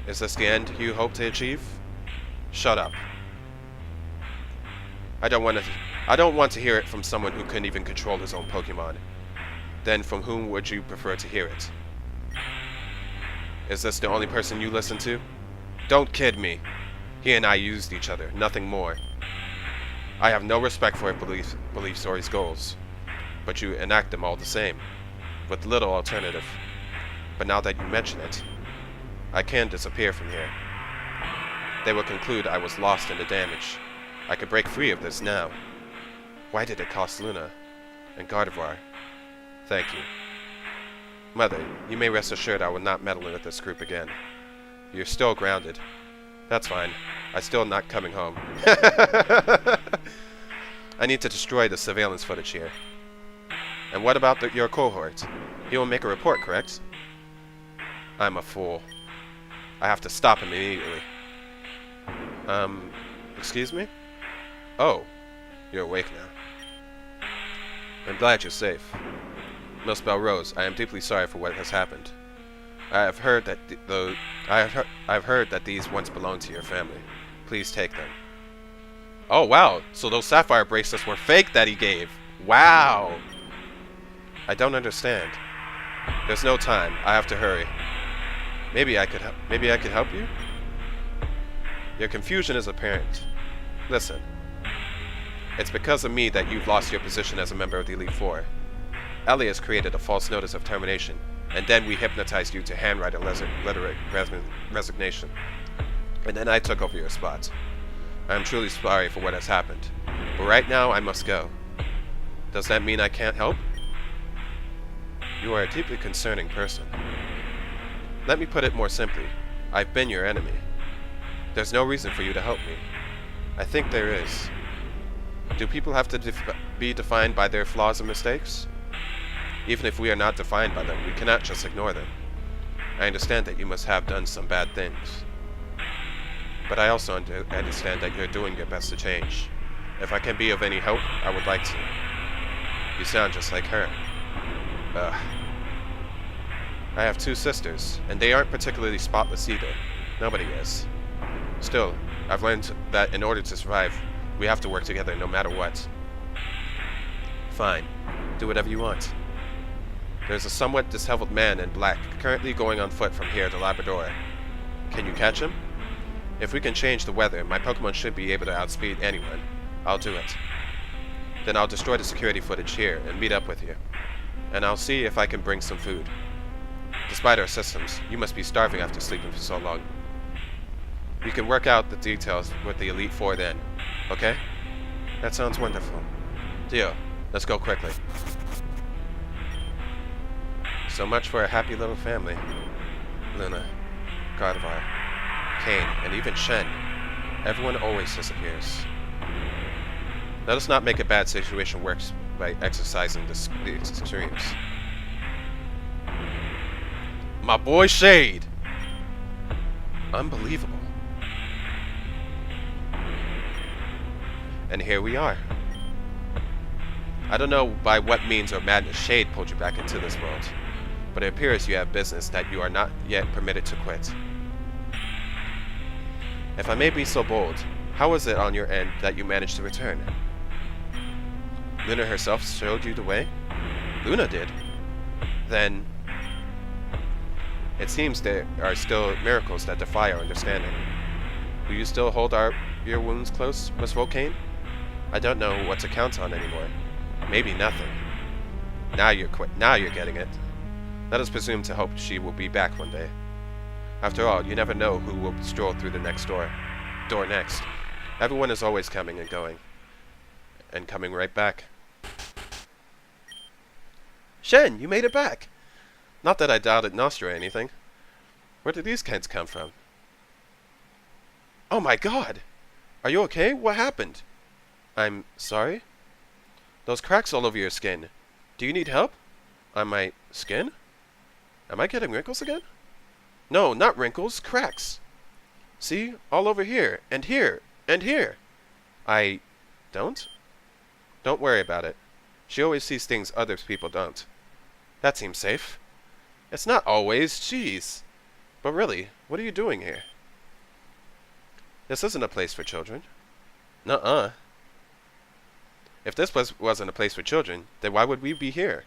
Is this the end you hope to achieve? Shut up. I don't want to hear it from someone who couldn't even control his own Pokemon. Then from whom would you prefer to hear it? Is this the only person you listen to? Don't kid me. He and I used each other, nothing more. I have no respect for his beliefs or his goals. But you enact them all the same, with little alternative. But now that you mention it, I can disappear from here. They will conclude I was lost in the damage. I could break free of this now. Why did it cost Luna and Gardevoir? Thank you. Mother, you may rest assured I will not meddle with this group again. You're still grounded. That's fine. I'm still not coming home. I need to destroy the surveillance footage here. And what about your cohort? He will make a report, correct? I'm a fool. I have to stop him immediately. Excuse me? Oh, you're awake now. I'm glad you're safe. Miss Belrose, I am deeply sorry for what has happened. I have heard that I've heard that these once belonged to your family. Please take them. Oh wow, so those sapphire bracelets were fake that he gave. Wow. I don't understand. There's no time. I have to hurry. Maybe I could help you? Your confusion is apparent. Listen. It's because of me that you've lost your position as a member of the Elite Four. Elias created a false notice of termination, and then we hypnotized you to handwrite a letter of resignation. And then I took over your spot. I am truly sorry for what has happened, but right now I must go. Does that mean I can't help? You are a deeply concerning person. Let me put it more simply. I've been your enemy. There's no reason for you to help me. I think there is. Do people have to be defined by their flaws and mistakes? Even if we are not defined by them, we cannot just ignore them. I understand that you must have done some bad things. But I also understand that you're doing your best to change. If I can be of any help, I would like to. You sound just like her. Ugh. I have 2 sisters, and they aren't particularly spotless either. Nobody is. Still, I've learned that in order to survive, we have to work together no matter what. Fine. Do whatever you want. There's a somewhat disheveled man in black currently going on foot from here to Labrador. Can you catch him? If we can change the weather, my Pokemon should be able to outspeed anyone. I'll do it. Then I'll destroy the security footage here and meet up with you. And I'll see if I can bring some food. Despite our systems, you must be starving after sleeping for so long. We can work out the details with the Elite Four then, okay? That sounds wonderful. Deal. Let's go quickly. So much for a happy little family. Luna, Gardevoir, Kane, and even Shen. Everyone always disappears. Let us not make a bad situation worse by exercising the extremes. My boy Shade! Unbelievable. And here we are. I don't know by what means or madness Shade pulled you back into this world, but it appears you have business that you are not yet permitted to quit. If I may be so bold, how was it on your end that you managed to return? Luna herself showed you the way? Luna did? Then it seems there are still miracles that defy our understanding. Will you still hold your wounds close, Miss Volcane? I don't know what to count on anymore. Maybe nothing. Now you're getting it. Let us presume to hope she will be back one day. After all, you never know who will stroll through the next door next. Everyone is always coming and going. And coming right back. Shen, you made it back! Not that I doubted Nostra or anything. Where did these kinds come from? Oh my god! Are you okay? What happened? I'm sorry? Those cracks all over your skin. Do you need help? On my skin? Am I getting wrinkles again? No, not wrinkles, cracks. See? All over here, and here, and here. I don't? Don't worry about it. She always sees things other people don't. That seems safe. It's not always, jeez. But really, what are you doing here? This isn't a place for children. Nuh-uh. If this wasn't a place for children, then why would we be here?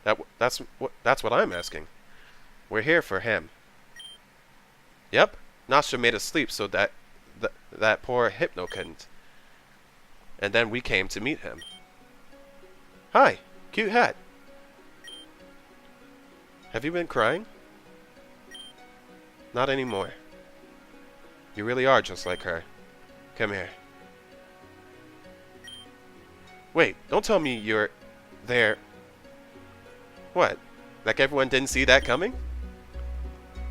That's what I'm asking. We're here for him. Yep, Nostra made us sleep so that that poor Hypno couldn't. And then we came to meet him. Hi, cute hat. Have you been crying? Not anymore. You really are just like her. Come here. Wait, don't tell me you're there. What? Like everyone didn't see that coming?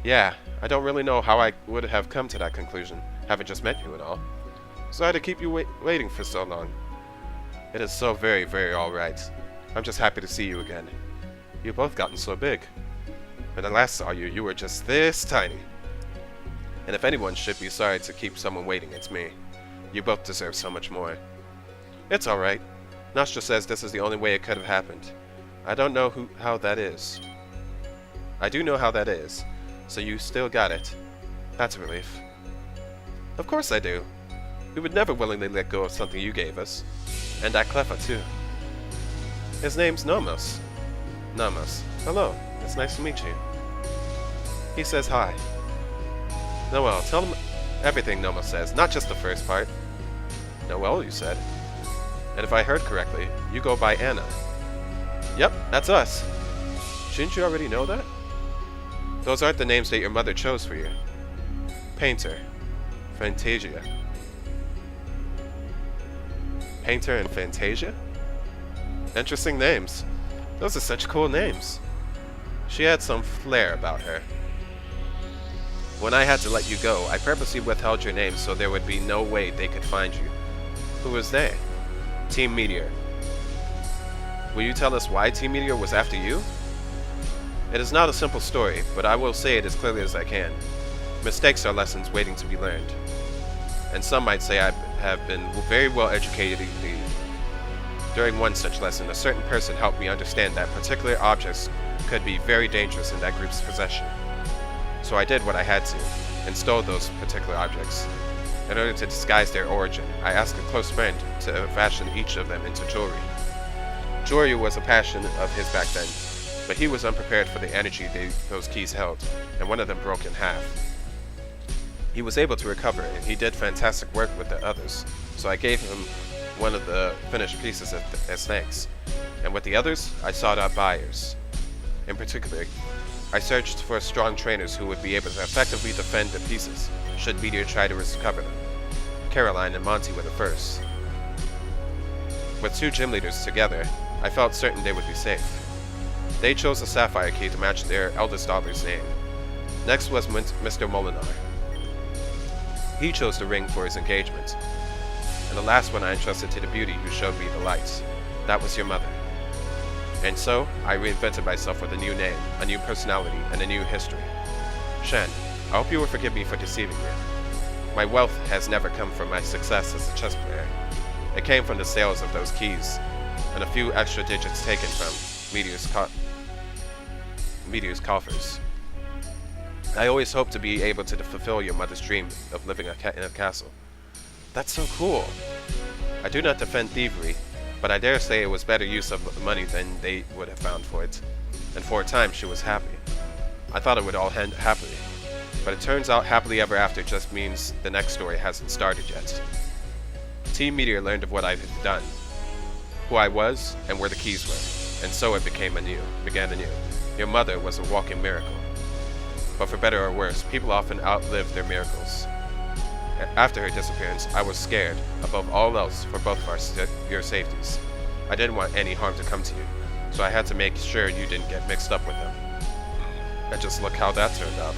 Yeah, I don't really know how I would have come to that conclusion, having just met you and all. So I had to keep you waiting for so long. It is so very, very alright. I'm just happy to see you again. You've both gotten so big. When I last saw you, you were just this tiny. And if anyone should be sorry to keep someone waiting, it's me. You both deserve so much more. It's alright. Nostra says this is the only way it could have happened. I don't know how that is. I do know how that is. So you still got it. That's a relief. Of course I do. We would never willingly let go of something you gave us. And that Cleffa too. His name's Nomos. Nomos. Hello. It's nice to meet you. He says hi. Noel, tell him everything Nomos says, not just the first part. Noel, you said. And if I heard correctly, you go by Anna. Yep, that's us. Shouldn't you already know that? Those aren't the names that your mother chose for you. Painter. Fantasia. Painter and Fantasia? Interesting names. Those are such cool names. She had some flair about her. When I had to let you go, I purposely withheld your name so there would be no way they could find you. Who was they? Team Meteor. Will you tell us why Team Meteor was after you? It is not a simple story, but I will say it as clearly as I can. Mistakes are lessons waiting to be learned. And some might say I have been very well educated indeed. During one such lesson, a certain person helped me understand that particular objects could be very dangerous in that group's possession. So I did what I had to, and stole those particular objects. In order to disguise their origin, I asked a close friend to fashion each of them into jewelry. Jewelry was a passion of his back then, but he was unprepared for the energy those keys held, and one of them broke in half. He was able to recover, and he did fantastic work with the others, so I gave him one of the finished pieces as thanks. And with the others, I sought out buyers. In particular, I searched for strong trainers who would be able to effectively defend the pieces, should Meteor try to recover them. Caroline and Monty were the first. With two gym leaders together, I felt certain they would be safe. They chose a sapphire key to match their eldest daughter's name. Next was Mr. Molinar. He chose the ring for his engagement. And the last one I entrusted to the beauty who showed me the lights. That was your mother. And so, I reinvented myself with a new name, a new personality, and a new history. Shen, I hope you will forgive me for deceiving you. My wealth has never come from my success as a chess player. It came from the sales of those keys, and a few extra digits taken from Meteor's coffers. I always hoped to be able to fulfill your mother's dream of living in a castle. That's so cool. I do not defend thievery, but I dare say it was better use of the money than they would have found for it. And for a time she was happy. I thought it would all end happily. But it turns out happily ever after just means the next story hasn't started yet. Team Meteor learned of what I had done, who I was, and where the keys were, and so it began anew. Your mother was a walking miracle. But for better or worse, people often outlive their miracles. After her disappearance, I was scared, above all else, for both of your safeties. I didn't want any harm to come to you, so I had to make sure you didn't get mixed up with them. And just look how that turned out.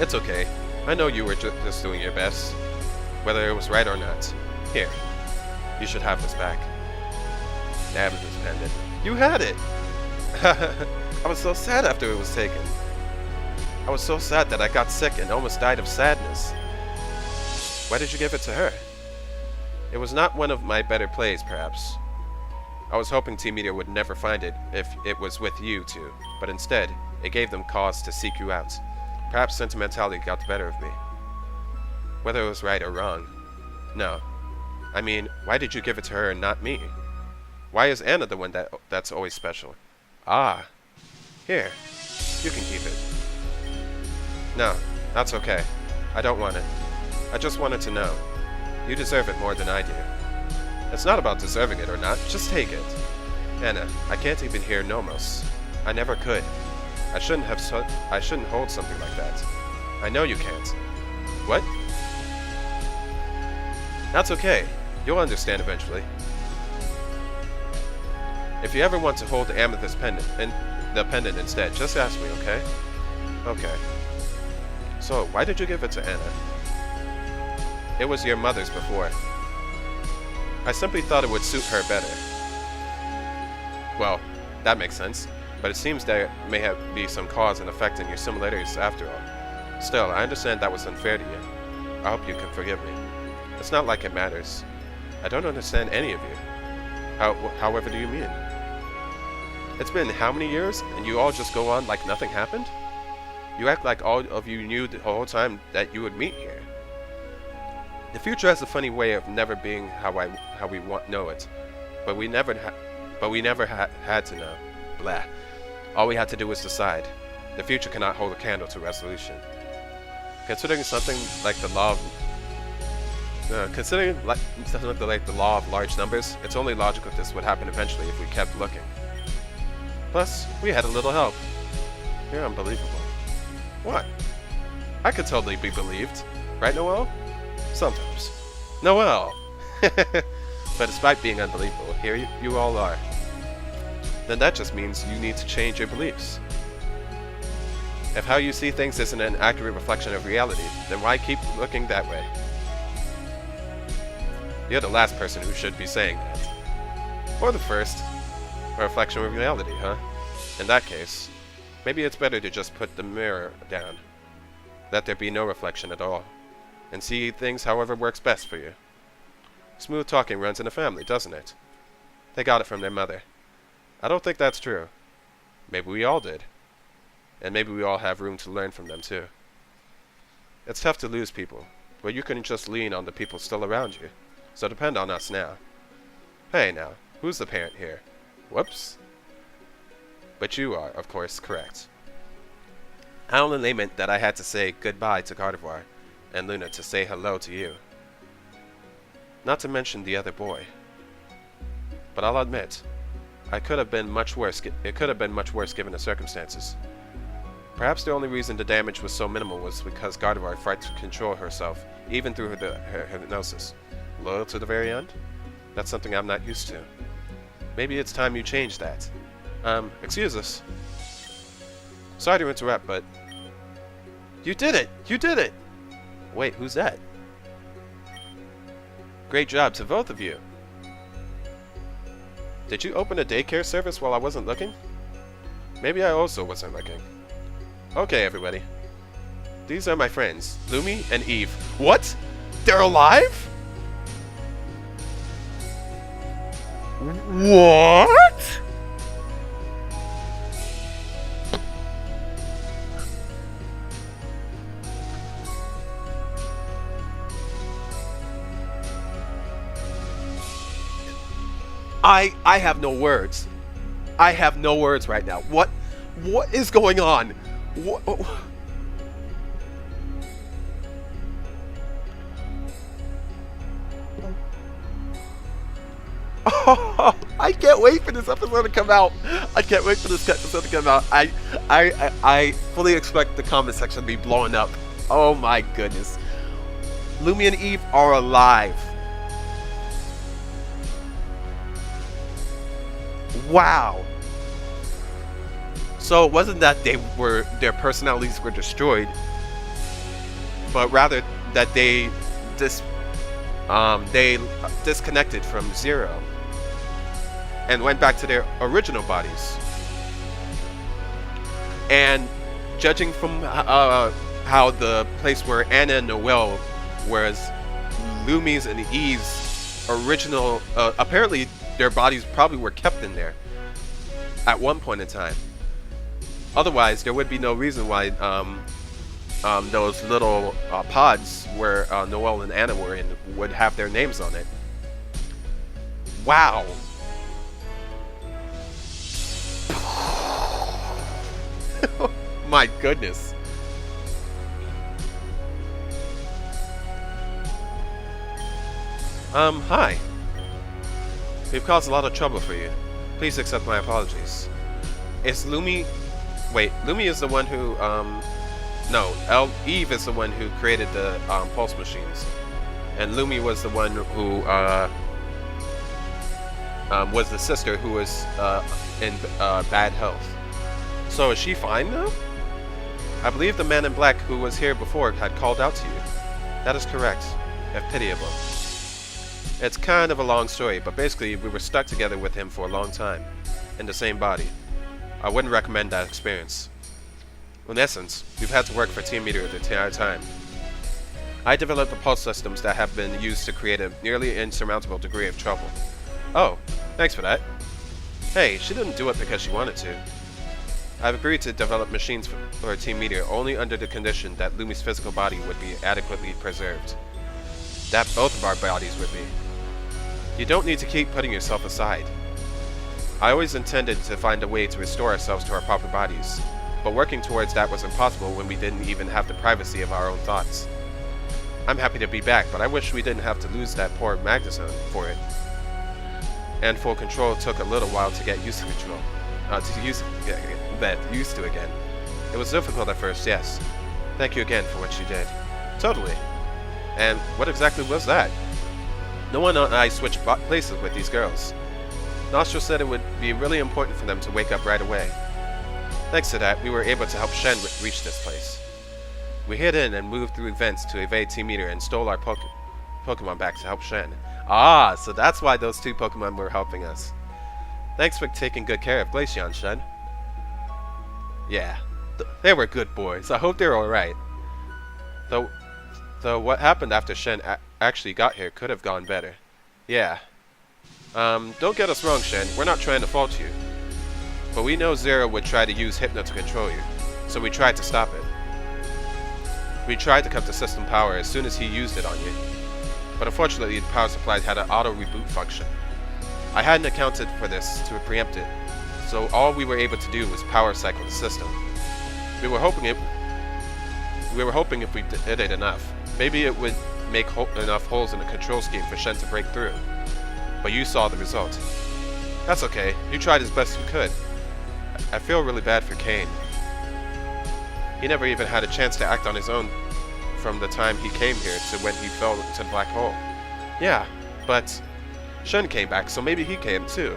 It's okay. I know you were just doing your best, whether it was right or not. Here, you should have this back. The amethyst pendant. You had it! I was so sad after it was taken. I was so sad that I got sick and almost died of sadness. Why did you give it to her? It was not one of my better plays, perhaps. I was hoping Team Meteor would never find it if it was with you two, but instead, it gave them cause to seek you out. Perhaps sentimentality got the better of me. Whether it was right or wrong. No. I mean, why did you give it to her and not me? Why is Anna the one that's always special? Ah. Here. You can keep it. No, that's okay. I don't want it. I just wanted to know. You deserve it more than I do. It's not about deserving it or not, just take it. Anna, I can't even hear Nomos. I never could. I shouldn't hold something like that. I know you can't. What? That's okay. You'll understand eventually. If you ever want to hold the amethyst pendant instead, just ask me, okay? Okay. So, why did you give it to Anna? It was your mother's before. I simply thought it would suit her better. Well, that makes sense, but it seems there may be some cause and effect in your similarities after all. Still, I understand that was unfair to you. I hope you can forgive me. It's not like it matters. I don't understand any of you. However do you mean? It's been how many years, and you all just go on like nothing happened? You act like all of you knew the whole time that you would meet here. The future has a funny way of never being how we know it, but we never had to know. Blah. All we had to do was decide. The future cannot hold a candle to resolution. Considering something like the law of large numbers, it's only logical this would happen eventually if we kept looking. Plus, we had a little help. You're unbelievable. What? I could totally be believed, right, Noelle? Sometimes. Noelle! But despite being unbelievable, here you all are. Then that just means you need to change your beliefs. If how you see things isn't an accurate reflection of reality, then why keep looking that way? You're the last person who should be saying that. Or the first. A reflection of reality, huh? In that case, maybe it's better to just put the mirror down. Let there be no reflection at all. And see things however works best for you. Smooth talking runs in the family, doesn't it? They got it from their mother. I don't think that's true. Maybe we all did. And maybe we all have room to learn from them too. It's tough to lose people, but you can just lean on the people still around you. So depend on us now. Hey now, who's the parent here? Whoops. But you are, of course, correct. I only meant that I had to say goodbye to Gardevoir, and Luna to say hello to you. Not to mention the other boy. But I'll admit, it could have been much worse given the circumstances. Perhaps the only reason the damage was so minimal was because Gardevoir tried to control herself, even through her hypnosis. Loyal to the very end? That's something I'm not used to. Maybe it's time you change that. Excuse us. Sorry to interrupt, but... You did it! You did it! Wait, who's that? Great job to both of you. Did you open a daycare service while I wasn't looking? Maybe I also wasn't looking. Okay, everybody. These are my friends, Lumi and Eve. What? They're alive? What? I have no words. I have no words right now. What is going on? What? Oh, I can't wait for this episode to come out. I can't wait for this episode to come out. I fully expect the comment section to be blowing up. Oh my goodness. Lumi and Eve are alive. Wow. So it wasn't that their personalities were destroyed, but rather that they disconnected from Zero and went back to their original bodies. And judging from how the place where Anna and Noelle was, Lumi's and Eve's original, apparently their bodies probably were kept in there at one point in time. Otherwise, there would be no reason why those little pods where Noelle and Anna were in would have their names on it. Wow. My goodness. Hi. We've caused a lot of trouble for you. Please accept my apologies. Is Lumi... Wait, Lumi is the one who, No, Eve is the one who created the pulse machines. And Lumi was the one who, was the sister who was in bad health. So is she fine now? I believe the man in black who was here before had called out to you. That is correct, if pitiable. It's kind of a long story, but basically we were stuck together with him for a long time, in the same body. I wouldn't recommend that experience. In essence, we've had to work for Team Meteor the entire time. I developed the pulse systems that have been used to create a nearly insurmountable degree of trouble. Oh, thanks for that. Hey, she didn't do it because she wanted to. I've agreed to develop machines for Team Meteor only under the condition that Lumi's physical body would be adequately preserved. That both of our bodies would be. You don't need to keep putting yourself aside. I always intended to find a way to restore ourselves to our proper bodies, but working towards that was impossible when we didn't even have the privacy of our own thoughts. I'm happy to be back, but I wish we didn't have to lose that poor magnezone for it. And full control took a little while to get used to control. Get used to again. It was difficult at first, yes. Thank you again for what you did. Totally. And what exactly was that? No one and I switched places with these girls. Nostra said it would be really important for them to wake up right away. Thanks to that, we were able to help Shen reach this place. We hid in and moved through vents to evade Team Meteor and stole our Pokemon back to help Shen. Ah, so that's why those two Pokemon were helping us. Thanks for taking good care of Glaceon, Shen. Yeah, they were good boys. I hope they're alright. Though what happened after Shen actually got here could have gone better. Yeah. Don't get us wrong, Shen. We're not trying to fault you. But we know Zero would try to use Hypno to control you, so we tried to stop it. We tried to cut the system power as soon as he used it on you. But unfortunately, the power supply had an auto-reboot function. I hadn't accounted for this to preempt it, so all we were able to do was power cycle the system. We were hoping if we did it enough, maybe it would make enough holes in the control scheme for Shen to break through. But you saw the result. That's okay. You tried as best you could. I feel really bad for Kane. He never even had a chance to act on his own from the time he came here to when he fell into the black hole. Yeah, but Shen came back, so maybe he can too.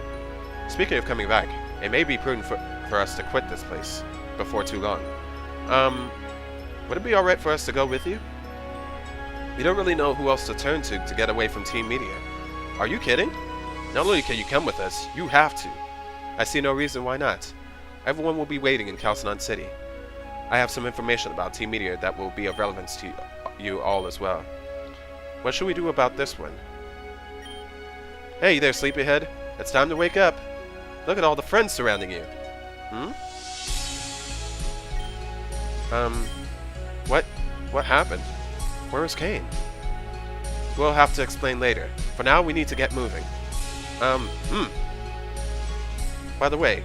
Speaking of coming back, it may be prudent for us to quit this place before too long. Would it be alright for us to go with you? We don't really know who else to turn to get away from Team Meteor. Are you kidding? Not only can you come with us, you have to. I see no reason why not. Everyone will be waiting in Calcenon City. I have some information about Team Meteor that will be of relevance to you all as well. What should we do about this one? Hey there, sleepyhead. It's time to wake up. Look at all the friends surrounding you. What happened? Where is Kane? We'll have to explain later. For now, we need to get moving. By the way,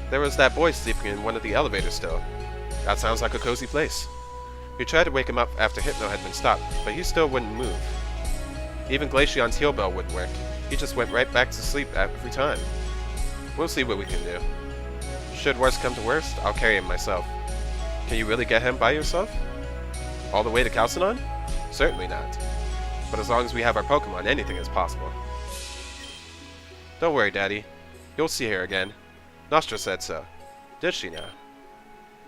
there was that boy sleeping in one of the elevators still. That sounds like a cozy place. We tried to wake him up after Hypno had been stopped, but he still wouldn't move. Even Glaceon's heal bell wouldn't work. He just went right back to sleep every time. We'll see what we can do. Should worst come to worst, I'll carry him myself. Can you really get him by yourself? All the way to Calcenon? Certainly not. But as long as we have our Pokemon, anything is possible. Don't worry, Daddy. You'll see her again. Nostra said so. Did she now?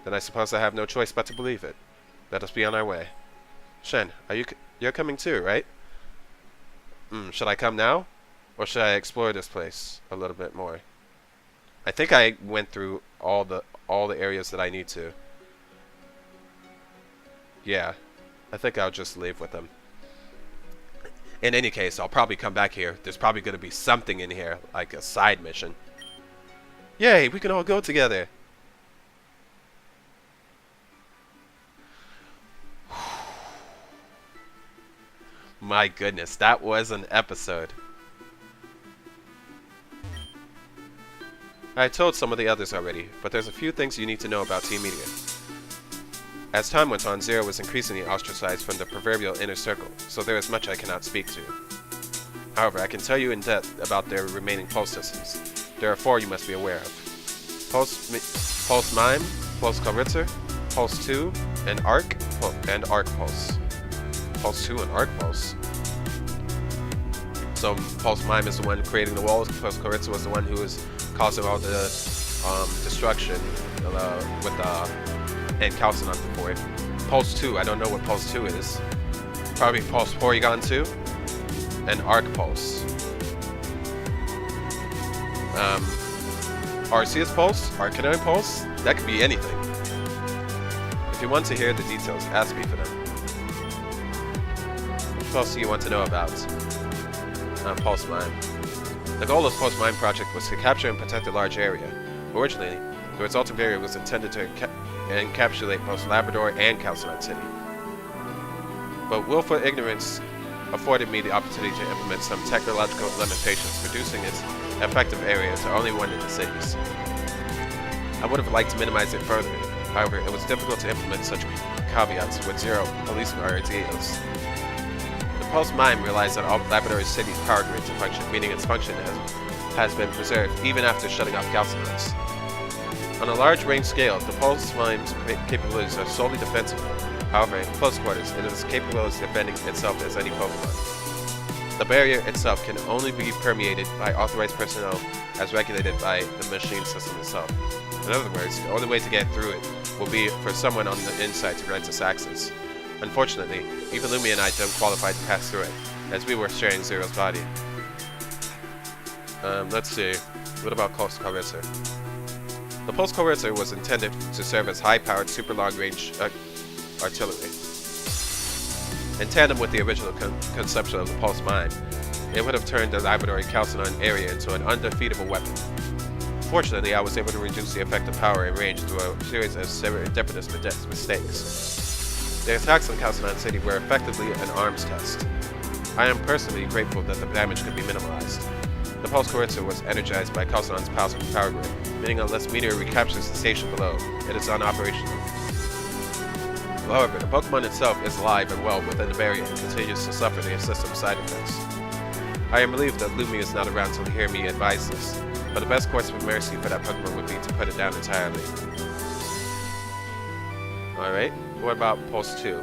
Then I suppose I have no choice but to believe it. Let us be on our way. Shen, you're coming too, right? Should I come now? Or should I explore this place a little bit more? I think I went through all the areas that I need to. Yeah, I think I'll just leave with them. In any case, I'll probably come back here. There's probably going to be something in here, like a side mission. Yay, we can all go together. My goodness, that was an episode. I told some of the others already, but there's a few things you need to know about Team Meteor. As time went on, Zero was increasingly ostracized from the proverbial inner circle, so there is much I cannot speak to. However, I can tell you in depth about their remaining pulse systems. There are 4 you must be aware of. Pulse Mime, Pulse Claritzer, Pulse 2, and Arc Pulse. Pulse 2 and Arc Pulse. So Pulse Mime is the one creating the walls, Pulse Claritzer was the one who was causing all the destruction with and Calcenon before. Pulse 2, I don't know what Pulse 2 is. Probably Pulse Porygon 2 and Arc Pulse. Arceus Pulse, Arcanine Pulse, that could be anything. If you want to hear the details, ask me for them. What else do you want to know about Pulse Mine? The goal of the Pulse Mine project was to capture and protect a large area. Originally, the resulting area was intended to encapsulate both Labrador and Calcedon City. But willful ignorance afforded me the opportunity to implement some technological limitations, reducing its effective area to only one in the cities. I would have liked to minimize it further. However, it was difficult to implement such caveats with zero policing our ideas. The Pulse Mine realized that all Labrador City's power grid to function, meaning its function has been preserved even after shutting off Calcedons. On a large range scale, the Pulse Mine's capabilities are solely defensive. However, in close quarters, it is capable of defending itself as any Pokemon. The barrier itself can only be permeated by authorized personnel as regulated by the machine system itself. In other words, the only way to get through it will be for someone on the inside to grant us access. Unfortunately, even Lumi and I don't qualify to pass through it, as we were sharing Zero's body. Let's see. What about Pulse Cohorter? The Pulse Cohorter was intended to serve as high-powered, super long-range artillery. In tandem with the original conception of the Pulse Mine, it would have turned the Labrador and Calcedon area into an undefeatable weapon. Fortunately, I was able to reduce the effective power and range through a series of serendipitous mistakes. The attacks on Calcedon City were effectively an arms test. I am personally grateful that the damage could be minimalized. The Pulse Cohorter was energized by Calcedon's power grid, meaning unless Meteor recaptures the station below, it is unoperational. However, the Pokemon itself is alive and well within the barrier and continues to suffer the system's side effects. I am relieved that Lumi is not around to hear me advise this, but the best course of mercy for that Pokemon would be to put it down entirely. Alright, what about Pulse 2?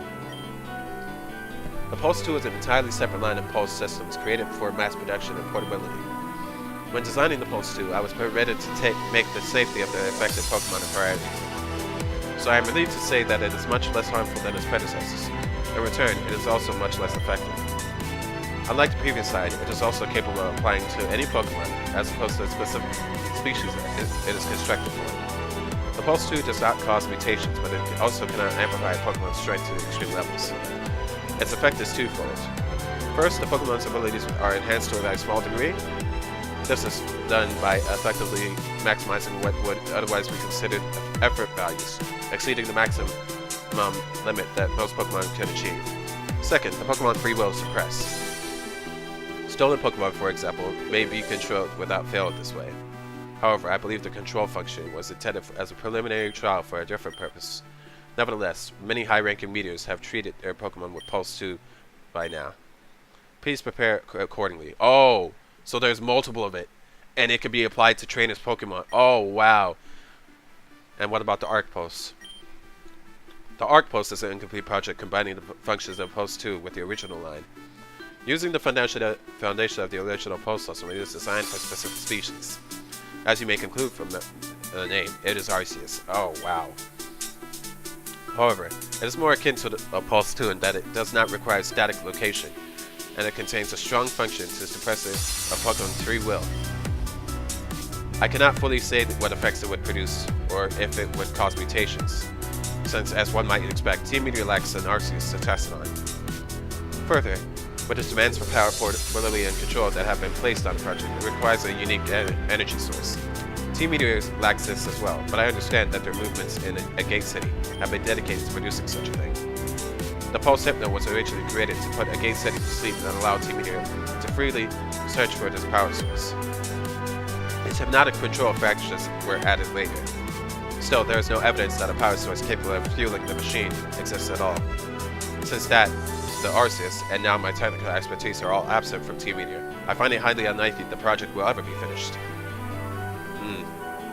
The Pulse 2 is an entirely separate line of Pulse systems created for mass production and portability. When designing the Pulse 2, I was permitted to make the safety of the affected Pokemon a priority. So I am relieved to say that it is much less harmful than its predecessors. In return, it is also much less effective. Unlike the previous side, it is also capable of applying to any Pokemon, as opposed to the specific species it is constructed for. The Pulse 2 does not cause mutations, but it also cannot amplify a Pokemon's strength to extreme levels. Its effect is twofold. First, the Pokemon's abilities are enhanced to a very small degree. This is done by effectively maximizing what would otherwise be considered effort values, exceeding the maximum limit that most Pokemon can achieve. Second, the Pokemon free will is suppressed. Stolen Pokemon, for example, may be controlled without fail this way. However, I believe the control function was intended as a preliminary trial for a different purpose. Nevertheless, many high-ranking meteors have treated their Pokemon with Pulse 2 by now. Please prepare accordingly. Oh, so there's multiple of it, and it can be applied to trainers' Pokemon. Oh, wow. And what about the Arc Pulse? The Arc Pulse is an incomplete project combining the functions of Pulse 2 with the original line. Using the foundation of the original Pulse system, it is designed for specific species. As you may conclude from the name, it is Arceus. Oh, wow. However, it is more akin to a Pulse 2 in that it does not require static location, and it contains a strong function to suppress a Pokemon's free will. I cannot fully say what effects it would produce, or if it would cause mutations, since, as one might expect, Team Meteor lacks an Arceus to test on. Further, with its demands for power, portability, and control that have been placed on the project, it requires a unique energy source. Team Meteor lacks this as well, but I understand that their movements in a gate city have been dedicated to producing such a thing. The Pulse Hypno was originally created to put a gate city to sleep and allow Team Meteor to freely search for this power source. Its hypnotic control fractures were added later. Still, there is no evidence that a power source capable of fueling the machine exists at all. Since that, the Arceus, and now my technical expertise are all absent from Team Meteor, I find it highly unlikely the project will ever be finished.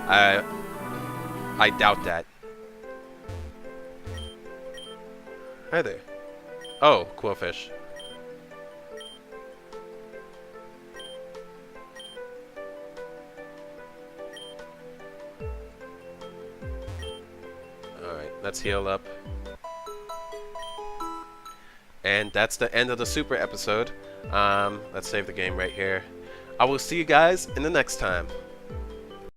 I doubt that. Hi there. Oh, cool fish. Alright, let's heal up. And that's the end of the super episode. Let's save the game right here. I will see you guys in the next time.